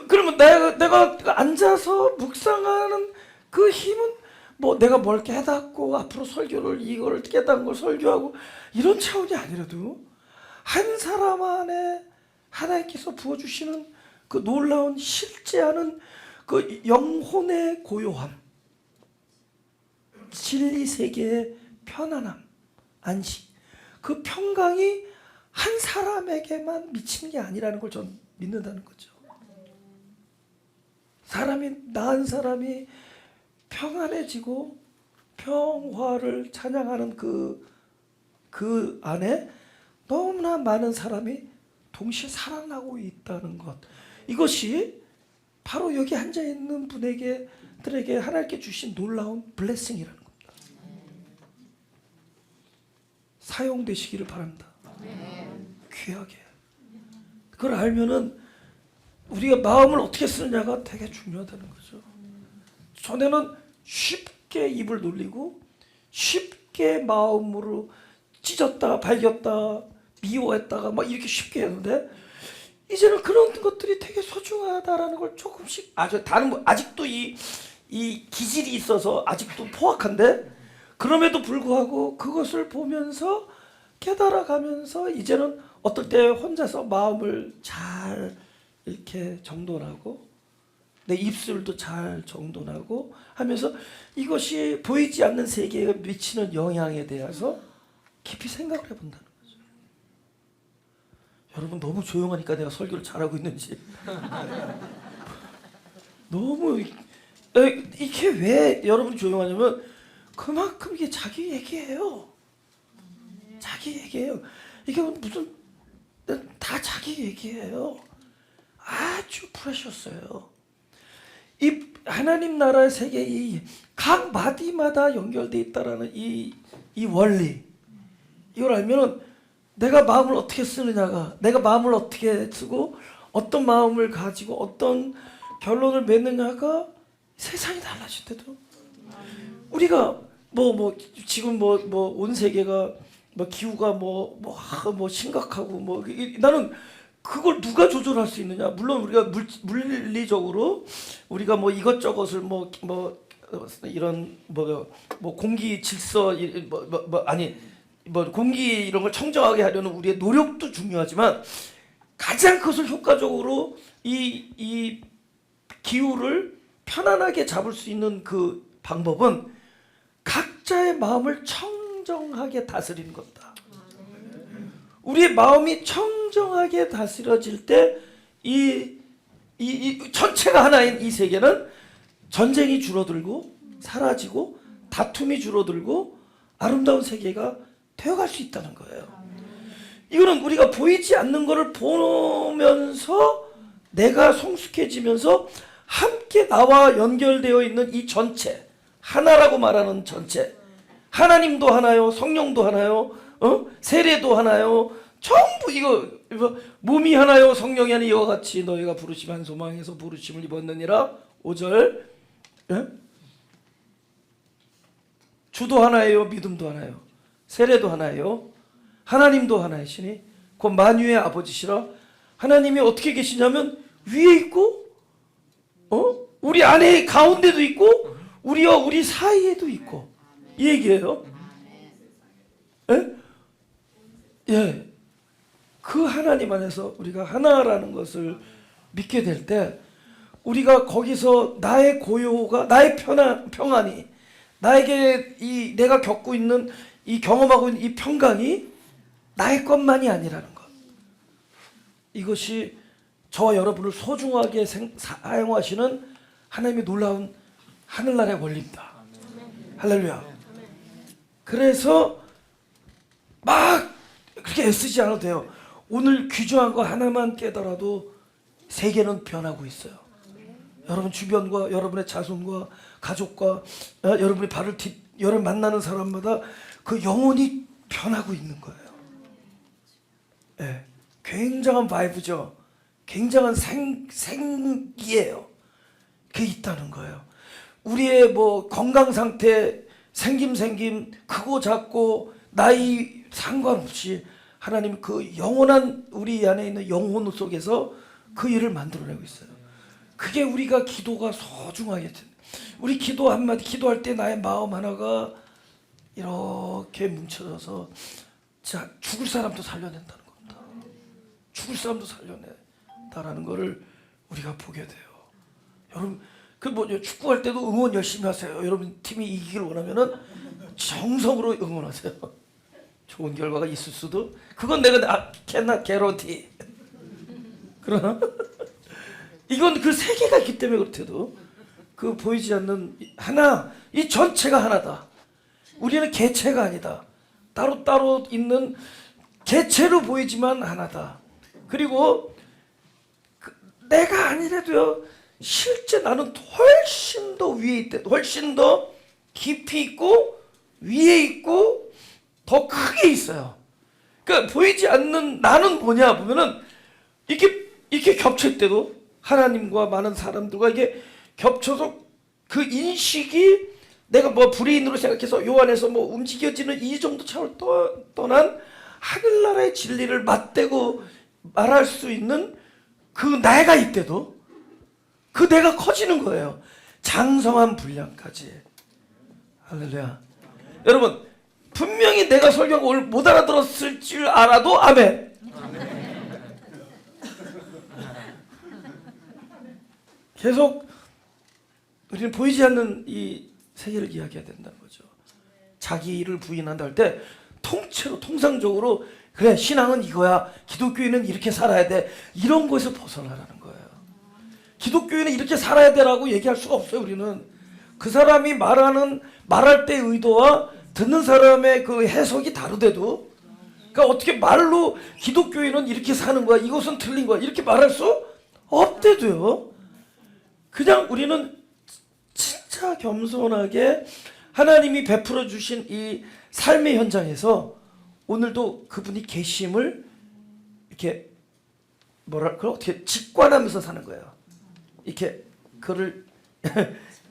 그러면 내가 앉아서 묵상하는 그 힘은 뭐 내가 뭘 깨닫고 앞으로 설교를 이걸 깨닫은 걸 설교하고 이런 차원이 아니라도 한 사람 안에 하나님께서 부어주시는 그 놀라운 실제하는 그 영혼의 고요함, 진리 세계의 편안함, 안식, 그 평강이 한 사람에게만 미치는 게 아니라는 걸 전 믿는다는 거죠. 나은 사람이 평안해지고 평화를 찬양하는 그 안에 너무나 많은 사람이 동시에 살아나고 있다는 것. 이것이 바로 여기 앉아있는 들에게 하나님께 주신 놀라운 블레싱이라는 겁니다. 사용되시기를 바랍니다. 귀하게. 그걸 알면은 우리가 마음을 어떻게 쓰느냐가 되게 중요하다는 거죠. 전에는 쉽게 입을 놀리고 쉽게 마음으로 찢었다 발겼다 미워했다가 막 이렇게 쉽게 했는데 이제는 그런 것들이 되게 소중하다라는 걸 조금씩 아직도 이 기질이 있어서 아직도 포악한데 그럼에도 불구하고 그것을 보면서 깨달아가면서 이제는 어떨 때 혼자서 마음을 잘 이렇게 정돈하고 내 입술도 잘 정돈하고 하면서 이것이 보이지 않는 세계에 미치는 영향에 대해서 깊이 생각을 해본다는 거죠. 여러분 너무 조용하니까 내가 설교를 잘하고 있는지 너무 이게 왜 여러분이 조용하냐면 그만큼 이게 자기 얘기예요. 자기 얘기예요. 이게 무슨 다 자기 얘기예요. 아주 프레셔스예요. 이 하나님 나라의 세계 이 각 마디마다 연결돼 있다라는 이 원리, 이걸 알면은 내가 마음을 어떻게 쓰느냐가, 내가 마음을 어떻게 쓰고 어떤 마음을 가지고 어떤 결론을 맺느냐가 세상이 달라질 때도, 우리가 지금 온 세계가 기후가 심각하고 나는 그걸 누가 조절할 수 있느냐? 물론 우리가 물리적으로 우리가 이것저것을 이런 공기 질서 공기 이런 걸 청정하게 하려는 우리의 노력도 중요하지만, 가장 그것을 효과적으로 이 기후를 편안하게 잡을 수 있는 그 방법은 각자의 마음을 청정하게 다스리는 것이다. 우리의 마음이 청정하게 다스려질 때 이 전체가 하나인 이 세계는 전쟁이 줄어들고 사라지고 다툼이 줄어들고 아름다운 세계가 되어갈 수 있다는 거예요. 이거는 우리가 보이지 않는 것을 보면서 내가 성숙해지면서 함께 나와 연결되어 있는 이 전체, 하나라고 말하는 전체, 하나님도 하나요, 성령도 하나요, 세례도 하나요, 전부 이거 몸이 하나요, 성령이 하나, 이와 같이 너희가 부르심 한 소망에서 부르심을 입었느니라. 5절, 주도 하나예요, 믿음도 하나요, 세례도 하나예요, 하나님도 하나이시니 곧 만유의 아버지시라. 하나님이 어떻게 계시냐면 위에 있고 우리 안에 가운데도 있고 우리와 우리 사이에도 있고, 이 얘기예요. 예. 그 하나님 안에서 우리가 하나라는 것을 믿게 될 때, 우리가 거기서 나의 고요가, 나의 평안이, 나에게 내가 겪고 있는 이 경험하고 있는 이 평강이 나의 것만이 아니라는 것, 이것이 저와 여러분을 소중하게 사용하시는 하나님의 놀라운 하늘나라의 원리입니다. 할렐루야. 그래서 막 그렇게 애쓰지 않아도 돼요. 오늘 귀중한 거 하나만 깨달아도 세계는 변하고 있어요. 여러분 주변과 여러분의 자손과 가족과 여러분의 여러분 만나는 사람마다 그 영혼이 변하고 있는 거예요. 네. 굉장한 바이브죠. 굉장한 생기예요. 그게 있다는 거예요. 우리의 건강 상태, 생김, 크고 작고 나이 상관없이 하나님 그 영원한 우리 안에 있는 영혼 속에서 그 일을 만들어내고 있어요. 그게 우리가 기도가 소중하게 돼. 우리 기도 한마디 기도할 때 나의 마음 하나가 이렇게 뭉쳐져서 자, 죽을 사람도 살려낸다는 겁니다. 죽을 사람도 살려낸다라는 거를 우리가 보게 돼요. 여러분 축구할 때도 응원 열심히 하세요. 여러분 팀이 이기길 원하면은 정성으로 응원하세요. 좋은 결과가 있을 수도, 그건 내가 cannot guarantee. 그러나 이건 그 세계가 있기 때문에 그렇대도 그 보이지 않는 하나, 이 전체가 하나다. 우리는 개체가 아니다. 따로따로 있는 개체로 보이지만 하나다. 그리고 내가 아니라도요, 실제 나는 훨씬 더 위에 있대. 훨씬 더 깊이 있고 위에 있고 더 크게 있어요. 그러니까 보이지 않는 나는 뭐냐 보면은 이렇게 겹칠 때도 하나님과 많은 사람들과 이게 겹쳐서 그 인식이 내가 불의인으로 생각해서 요 안에서 움직여지는 이 정도 차원을 떠난 하늘나라의 진리를 맞대고 말할 수 있는 그 내가 있대도 그 내가 커지는 거예요. 장성한 분량까지. 할렐루야. 여러분 분명히 내가 설교한 거 오늘 못 알아들었을 줄 알아도 아멘. 계속 우리는 보이지 않는 이 세계를 이야기해야 된다는 거죠. 자기를 부인한다 할 때 통째로 통상적으로 그래 신앙은 이거야, 기독교인은 이렇게 살아야 돼, 이런 거에서 벗어나라는 거예요. 기독교인은 이렇게 살아야 되라고 얘기할 수가 없어요. 우리는 그 사람이 말할 때의 의도와 듣는 사람의 그 해석이 다르대도, 그러니까 어떻게 말로 기독교인은 이렇게 사는 거야, 이것은 틀린 거야, 이렇게 말할 수 없대도요. 그냥 우리는 진짜 겸손하게 하나님이 베풀어 주신 이 삶의 현장에서 오늘도 그분이 계심을 이렇게 뭐랄까 어떻게 직관하면서 사는 거예요. 이렇게 그를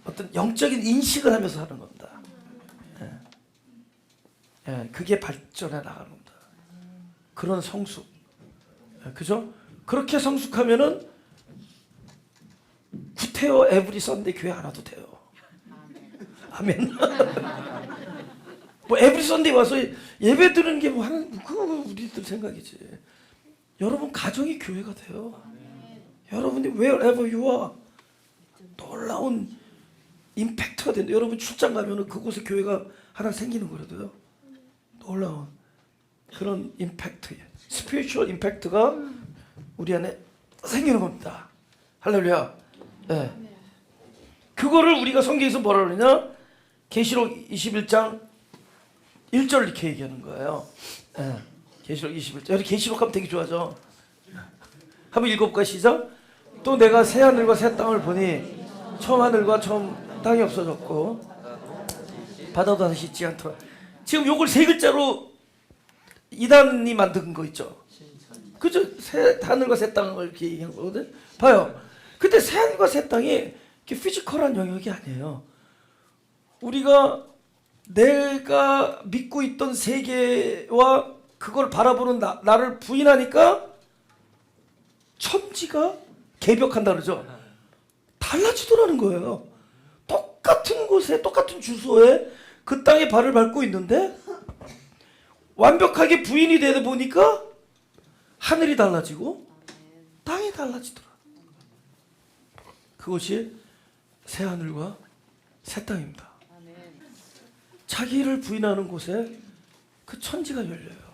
어떤 영적인 인식을 하면서 하는 겁니다. 예. 예, 그게 발전해 나가는 겁니다. 그런 성숙, 예, 그죠? 그렇게 성숙하면은 구태여 에브리 썬데이 교회 안 와도 돼요. 아멘. 뭐 에브리 썬데이 와서 예배 드리는 게 뭐 하는 그거 우리들 생각이지. 여러분 가정이 교회가 돼요. 여러분이 wherever you are 놀라운 임팩트가 된다. 여러분 출장 가면은 그곳에 교회가 하나 생기는 거라도요. 놀라운 그런 임팩트, 스피리추얼 임팩트가 우리 안에 생기는 겁니다. 할렐루야. 네. 그거를 우리가 성경에서 뭐라 그러냐? 계시록 21장 1절 이렇게 얘기하는 거예요. 네. 계시록 21장. 여기 계시록 하면 되게 좋아하죠. 한번 읽어볼까? 시작. 또 내가 새 하늘과 새 땅을 보니 처음 하늘과 처음 땅이 없어졌고 바다도 다시 있지 않더라. 지금 요걸 세 글자로 이단이 만든 거 있죠. 그죠? 새 하늘과 새 땅을 이렇게 얘기한 거거든. 봐요. 근데 새 하늘과 새 땅이 이렇게 피지컬한 영역이 아니에요. 우리가 내가 믿고 있던 세계와 그걸 바라보는 나를 부인하니까 천지가 개벽한다 그러죠. 달라지더라는 거예요. 똑같은 곳에 똑같은 주소에 그 땅에 발을 밟고 있는데 완벽하게 부인이 되다 보니까 하늘이 달라지고 땅이 달라지더라. 그것이 새 하늘과 새 땅입니다. 자기를 부인하는 곳에 그 천지가 열려요.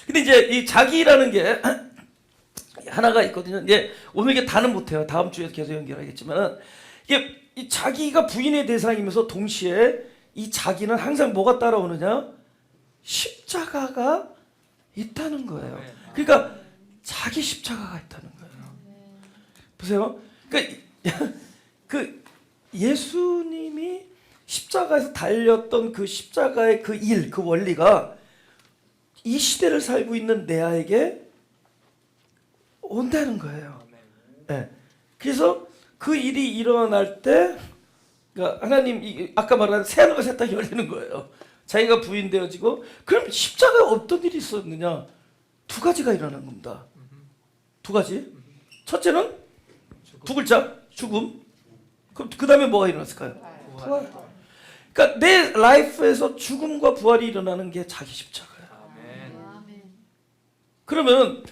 근데 이제 이 자기라는 게 하나가 있거든요. 이제 오늘 이게 다는 못해요. 다음 주에 계속 연결하겠지만 이게 이 자기가 부인의 대상이면서 동시에 이 자기는 항상 뭐가 따라오느냐? 십자가가 있다는 거예요. 그러니까 자기 십자가가 있다는 거예요. 보세요. 그러니까 그 예수님이 십자가에서 달렸던 그 십자가의 그 일, 그 원리가 이 시대를 살고 있는 내아에게 온다는 거예요. 네. 그래서 그 일이 일어날 때, 그러니까 하나님 아까 말한 새 하늘과 새 땅이 열리는 거예요. 자기가 부인되어지고, 그럼 십자가에 어떤 일이 있었느냐? 두 가지가 일어난 겁니다. 두 가지. 첫째는 두 글자, 죽음. 그럼 그 다음에 뭐가 일어났을까요? 부활. 그러니까 내 라이프에서 죽음과 부활이 일어나는 게 자기 십자가예요. 그러면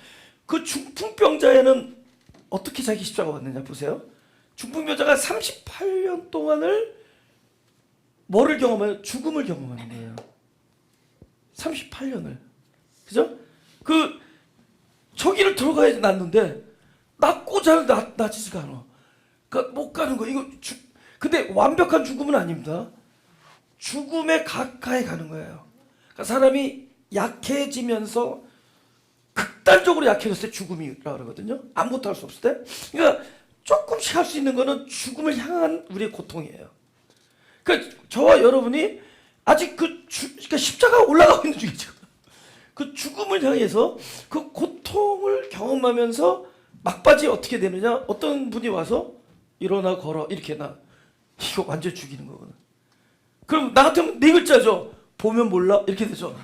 그 중풍병자에는 어떻게 자기 십자가가 왔느냐 보세요. 중풍병자가 38년 동안을 뭐를 경험해요? 죽음을 경험하는 거예요. 38년을. 그죠? 그 저기를 들어가야지 낫는데 낫고자 낫지가 않아. 그러니까 못 가는 거예요. 이거 근데 완벽한 죽음은 아닙니다. 죽음에 가까이 가는 거예요. 그러니까 사람이 약해지면서 극단적으로 약해졌을 때 죽음이라 그러거든요. 아무것도 할 수 없을 때. 그러니까 조금씩 할 수 있는 거는 죽음을 향한 우리의 고통이에요. 그러니까 저와 여러분이 아직 그러니까 십자가가 올라가고 있는 중이죠. 그 죽음을 향해서 그 고통을 경험하면서 막바지에 어떻게 되느냐? 어떤 분이 와서 일어나 걸어 이렇게 이거 완전 죽이는 거거든. 그럼 나 같으면 네 글자죠. 보면 몰라 이렇게 되죠.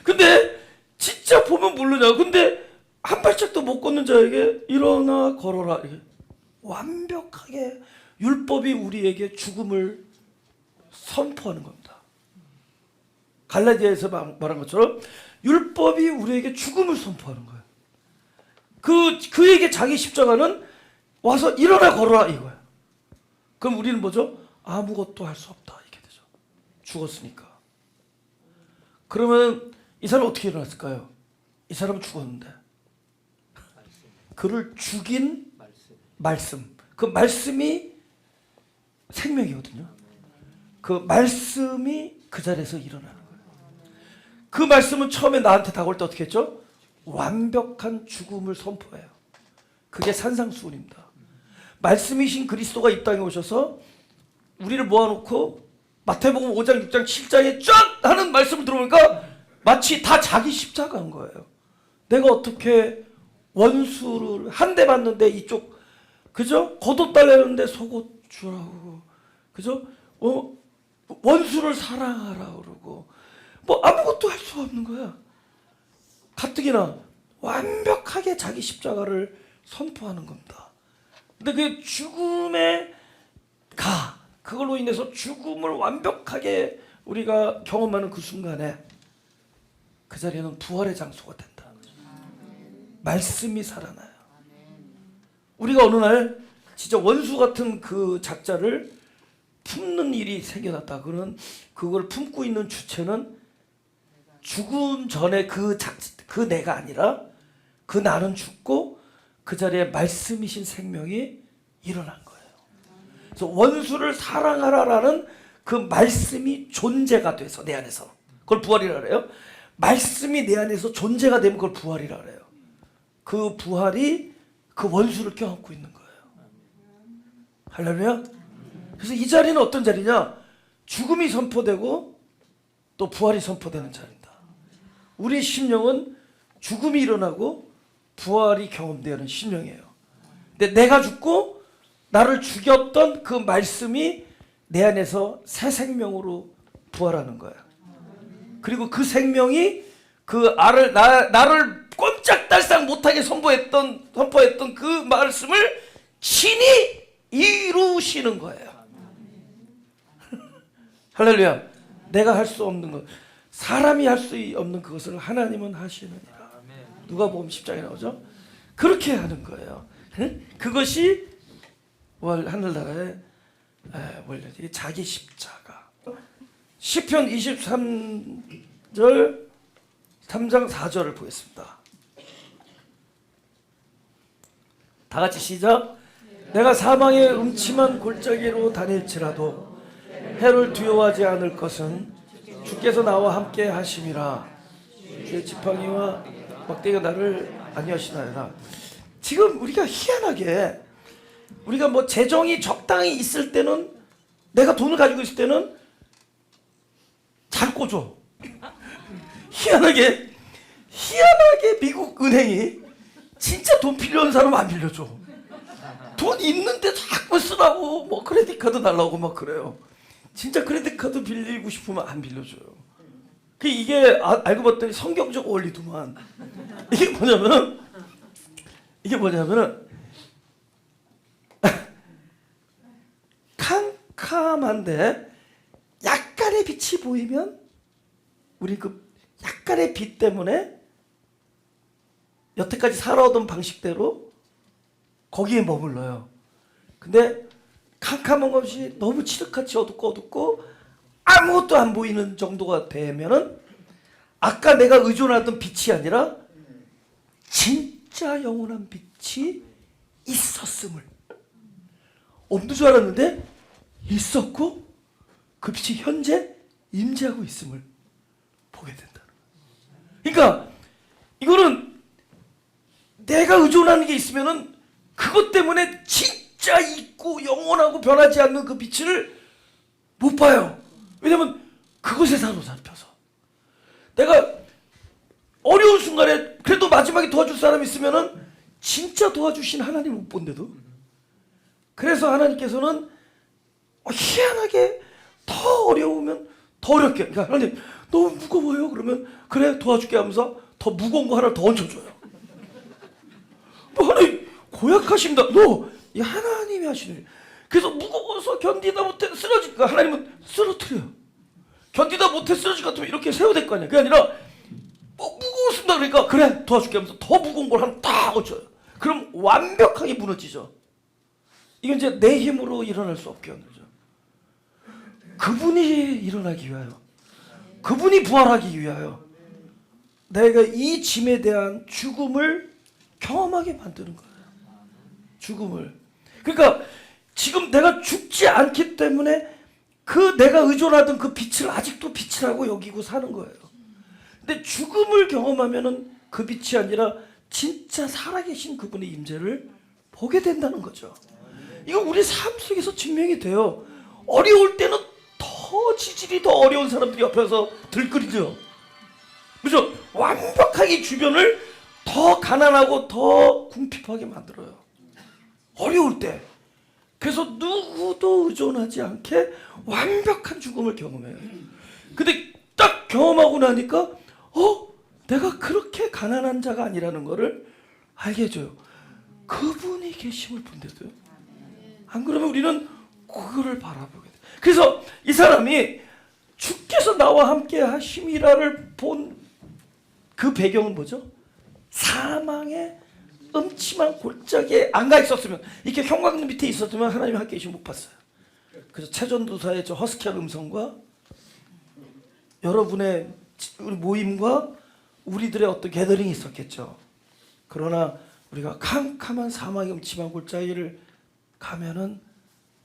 근데 진짜 보면 모르냐. 근데 한 발짝도 못 걷는 자에게 일어나 걸어라. 이렇게. 완벽하게 율법이 우리에게 죽음을 선포하는 겁니다. 갈라디아에서 말한 것처럼 율법이 우리에게 죽음을 선포하는 거예요. 그에게 자기 십자가는 와서 일어나 걸어라 이거예요. 그럼 우리는 뭐죠? 아무것도 할 수 없다 이렇게 되죠. 죽었으니까. 그러면 이 사람은 어떻게 일어났을까요? 이 사람은 죽었는데 그를 죽인 말씀. 그 말씀이 생명이거든요. 그 말씀이 그 자리에서 일어나는 거예요. 그 말씀은 처음에 나한테 다가올 때 어떻게 했죠? 완벽한 죽음을 선포해요. 그게 산상수훈입니다. 말씀이신 그리스도가 이 땅에 오셔서 우리를 모아놓고 마태복음 5장, 6장, 7장에 쫙 하는 말씀을 들어보니까 마치 다 자기 십자가인 거예요. 내가 어떻게 원수를 한 대 맞는데 이쪽 그죠? 겉옷 달래는데 속옷 주라고 그죠? 원수를 사랑하라 그러고 뭐 아무것도 할 수가 없는 거야. 가뜩이나 완벽하게 자기 십자가를 선포하는 겁니다. 근데 그 죽음의 그걸로 인해서 죽음을 완벽하게 우리가 경험하는 그 순간에 그 자리에는 부활의 장소가 된다는 거죠. 말씀이 살아나요. 우리가 어느 날 진짜 원수 같은 그 작자를 품는 일이 생겨났다. 그걸 품고 있는 주체는 죽음 전에 그 내가 아니라 그 나는 죽고 그 자리에 말씀이신 생명이 일어난 거예요. 그래서 원수를 사랑하라라는 그 말씀이 존재가 돼서 내 안에서 그걸 부활이라 그래요. 말씀이 내 안에서 존재가 되면 그걸 부활이라 그래요. 그 부활이 그 원수를 껴안고 있는 거예요. 할렐루야. 그래서 이 자리는 어떤 자리냐? 죽음이 선포되고 또 부활이 선포되는 자리입니다. 우리 심령은 죽음이 일어나고 부활이 경험되는 심령이에요. 근데 내가 죽고 나를 죽였던 그 말씀이 내 안에서 새 생명으로 부활하는 거예요. 그리고 그 생명이 나를 꼼짝달싹 못하게 선포했던 그 말씀을 친히 이루시는 거예요. 할렐루야. 내가 할 수 없는 것, 사람이 할 수 없는 그것을 하나님은 하시느니라. 누가복음 10장에 나오죠. 그렇게 하는 거예요. 그것이 하늘나라의 원래 자기 십자가. 시편 23절 3장 4절을 보겠습니다. 다 같이 시작. 내가 사망의 음침한 골짜기로 다닐지라도 해를 두려워하지 않을 것은 주께서 나와 함께 하심이라. 주의 지팡이와 막대기가 나를 안위하시나이다. 지금 우리가 희한하게 우리가 뭐 재정이 적당히 있을 때는 내가 돈을 가지고 있을 때는 잘 꿔줘. 희한하게 미국 은행이 진짜 돈 필요한 사람 안 빌려줘. 돈 있는데 자꾸 쓰라고 뭐 크레딧 카드 달라고 막 그래요. 진짜 크레딧 카드 빌리고 싶으면 안 빌려줘요. 이게 알고 봤더니 성경적 원리도만. 이게 뭐냐면은 캄캄한데 약간의 빛이 보이면 우리 그 약간의 빛 때문에 여태까지 살아오던 방식대로 거기에 머물러요. 근데 캄캄한 것이 너무 칠흑같이 어둡고 아무것도 안 보이는 정도가 되면은 아까 내가 의존하던 빛이 아니라 진짜 영원한 빛이 있었음을, 없는 줄 알았는데 있었고 그 빛이 현재 임재하고 있음을 보게 된다는 거예요. 그러니까 이거는 내가 의존하는 게 있으면은 그것 때문에 진짜 있고 영원하고 변하지 않는 그 빛을 못 봐요. 왜냐면 그것에 사로잡혀서. 내가 어려운 순간에 그래도 마지막에 도와줄 사람이 있으면은 진짜 도와주신 하나님 못 본데도. 그래서 하나님께서는 희한하게 더 어려우면 더 어렵게, 그러니까 하나님 너무 무거워요 그러면 그래 도와줄게 하면서 더 무거운 거 하나 더 얹혀줘요. 뭐 하나님 고약하십니다. 이 하나님이 하시는 일. 그래서 무거워서 견디다 못해 쓰러지니까 하나님은 쓰러뜨려요. 견디다 못해 쓰러질 것 같으면 이렇게 세워야 될 거 아니야. 그게 아니라 무거웠습니다 그러니까 그래 도와줄게 하면서 더 무거운 걸 하나 딱 얹혀요. 그럼 완벽하게 무너지죠. 이건 이제 내 힘으로 일어날 수 없게 하는 거죠. 그분이 일어나기 위하여, 그분이 부활하기 위하여 내가 이 짐에 대한 죽음을 경험하게 만드는 거예요. 죽음을. 그러니까 지금 내가 죽지 않기 때문에 그 내가 의존하던 그 빛을 아직도 빛이라고 여기고 사는 거예요. 근데 죽음을 경험하면은 그 빛이 아니라 진짜 살아계신 그분의 임재를 보게 된다는 거죠. 이거 우리 삶 속에서 증명이 돼요. 어려울 때는 더 지질이 더 어려운 사람들이 옆에서 들끓이죠. 그죠? 완벽하게 주변을 더 가난하고 더 궁핍하게 만들어요. 어려울 때. 그래서 누구도 의존하지 않게 완벽한 죽음을 경험해요. 근데 딱 경험하고 나니까 내가 그렇게 가난한 자가 아니라는 거를 알게 해줘요. 그분이 계심을 본데도요. 안 그러면 우리는 그거를 바라보게 돼요. 그래서 이 사람이 주께서 나와 함께 하심이라를 본 그 배경은 뭐죠? 사망의 음침한 골짜기에 안 가 있었으면, 이렇게 형광등 밑에 있었으면 하나님이 함께 계시면 못 봤어요. 그래서 최전도사의 저 허스키한 음성과 여러분의 모임과 우리들의 어떤 게더링이 있었겠죠. 그러나 우리가 캄캄한 사망의 음침한 골짜기를 가면은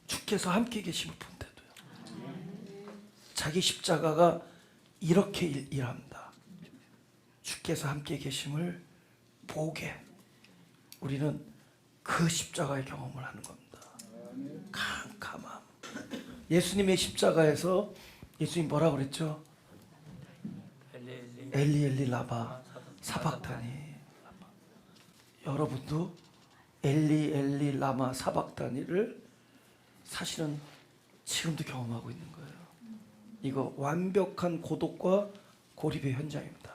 주께서 함께 계심을 본데도요. 자기 십자가가 이렇게 일합니다. 주께서 함께 계심을 보게 우리는 그 십자가의 경험을 하는 겁니다. 캄캄함. 예수님의 십자가에서 예수님 뭐라고 그랬죠? 엘리 엘리 라마 사박다니. 여러분도 엘리 엘리 라마 사박다니를 사실은 지금도 경험하고 있는 거예요. 이거 완벽한 고독과 고립의 현장입니다.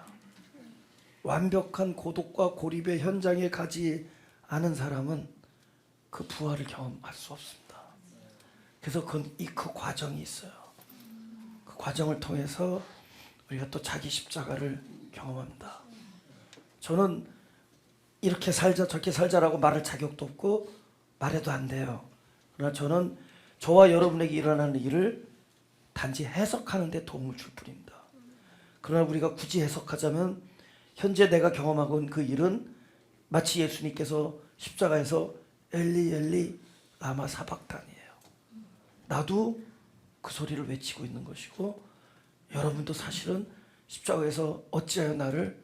완벽한 고독과 고립의 현장에 가지 않은 사람은 그 부활을 경험할 수 없습니다. 그래서 그 과정이 있어요. 그 과정을 통해서 우리가 또 자기 십자가를 경험합니다. 저는 이렇게 살자 저렇게 살자라고 말할 자격도 없고 말해도 안 돼요. 그러나 저는 저와 여러분에게 일어나는 일을 단지 해석하는 데 도움을 줄 뿐입니다. 그러나 우리가 굳이 해석하자면 현재 내가 경험하고 있는 그 일은 마치 예수님께서 십자가에서 엘리 엘리 라마 사박단이에요. 나도 그 소리를 외치고 있는 것이고 여러분도 사실은 십자가에서 어찌하여 나를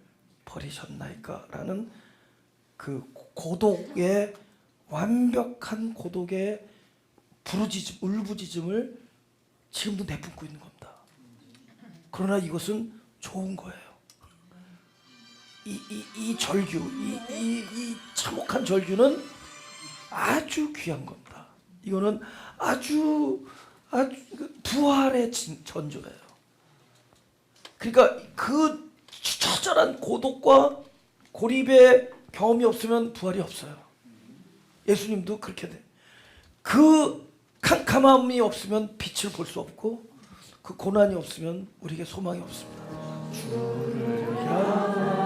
버리셨나이까 라는 그 고독의 완벽한 고독의 부르짖음, 울부짖음을 지금도 내뿜고 있는 겁니다. 그러나 이것은 좋은 거예요. 이 절규, 이 참혹한 절규는 아주 귀한 겁니다. 이거는 아주 부활의 전조예요. 그러니까 그 처절한 고독과 고립의 경험이 없으면 부활이 없어요. 예수님도 그렇게 돼. 그 캄캄함이 없으면 빛을 볼 수 없고 그 고난이 없으면 우리에게 소망이 없습니다. 주를 향한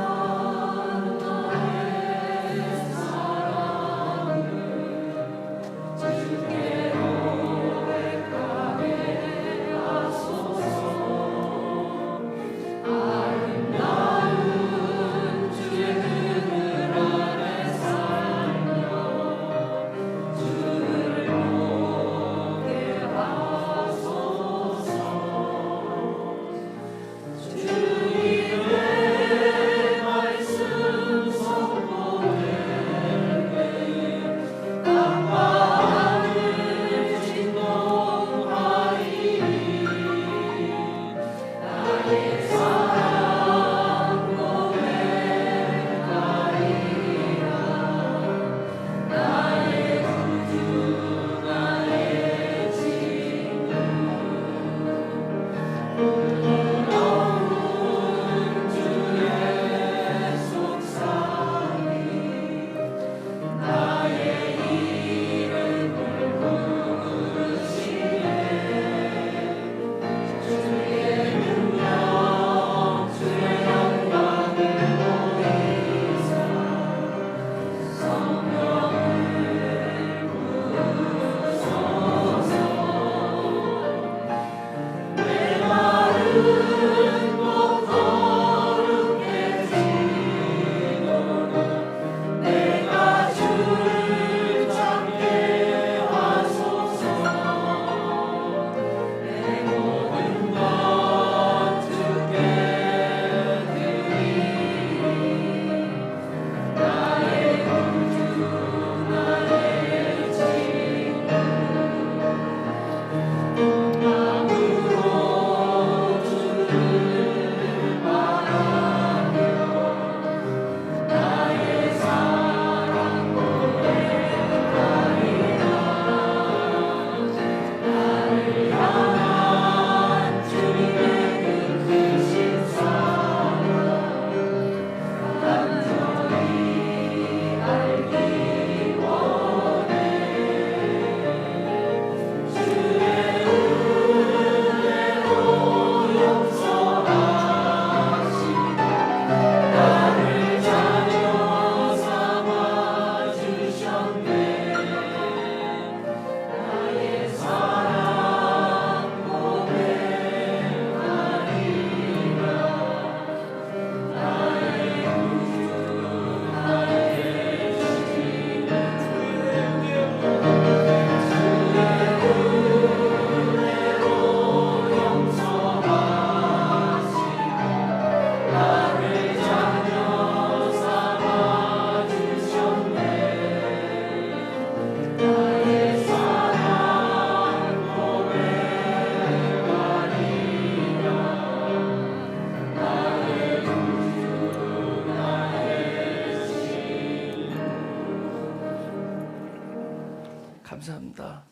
감사합니다.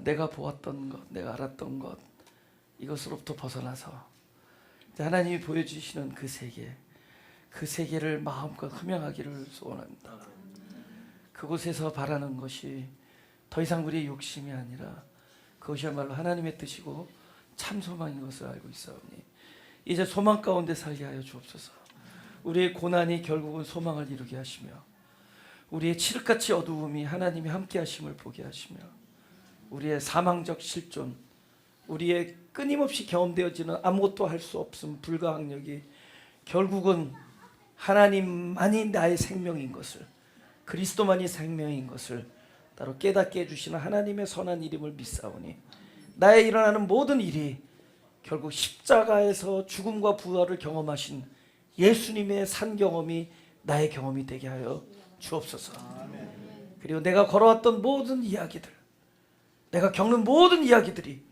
내가 보았던 것, 내가 알았던 것, 이것으로부터 벗어나서 하나님이 보여주시는 그 세계, 그 세계를 마음껏 흠양하기를 소원합니다. 그곳에서 바라는 것이 더 이상 우리의 욕심이 아니라 그것이야말로 하나님의 뜻이고 참 소망인 것을 알고 있사오니 이제 소망 가운데 살게 하여 주옵소서. 우리의 고난이 결국은 소망을 이루게 하시며 우리의 칠흑같이 어두움이 하나님이 함께 하심을 보게 하시며 우리의 사망적 실존, 우리의 끊임없이 경험되어지는 아무것도 할 수 없음 불가항력이 결국은 하나님만이 나의 생명인 것을, 그리스도만이 생명인 것을 따로 깨닫게 해주시는 하나님의 선한 이름을 믿사오니 나의 일어나는 모든 일이 결국 십자가에서 죽음과 부활을 경험하신 예수님의 산 경험이 나의 경험이 되게 하여 주옵소서. 그리고 내가 걸어왔던 모든 이야기들, 내가 겪는 모든 이야기들이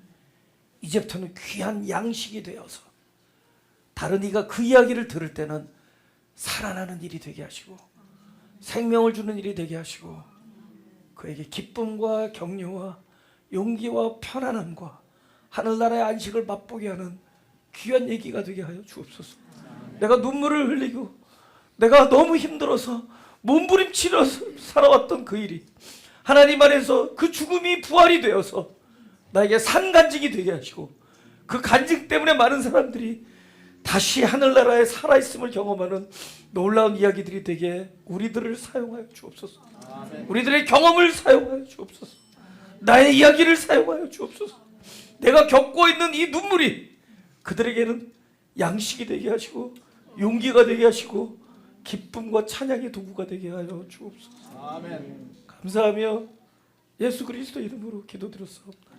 이제부터는 귀한 양식이 되어서 다른 이가 그 이야기를 들을 때는 살아나는 일이 되게 하시고 생명을 주는 일이 되게 하시고 그에게 기쁨과 격려와 용기와 편안함과 하늘나라의 안식을 맛보게 하는 귀한 얘기가 되게 하여 주옵소서. 내가 눈물을 흘리고 내가 너무 힘들어서 몸부림치면서 살아왔던 그 일이 하나님 안에서 그 죽음이 부활이 되어서 나에게 산간증이 되게 하시고 그 간증 때문에 많은 사람들이 다시 하늘나라에 살아있음을 경험하는 놀라운 이야기들이 되게 우리들을 사용하여 주옵소서. 우리들의 경험을 사용하여 주옵소서. 나의 이야기를 사용하여 주옵소서. 내가 겪고 있는 이 눈물이 그들에게는 양식이 되게 하시고 용기가 되게 하시고 기쁨과 찬양의 도구가 되게 하여 주옵소서. 아멘. 감사하며 예수 그리스도 이름으로 기도드렸사옵나다.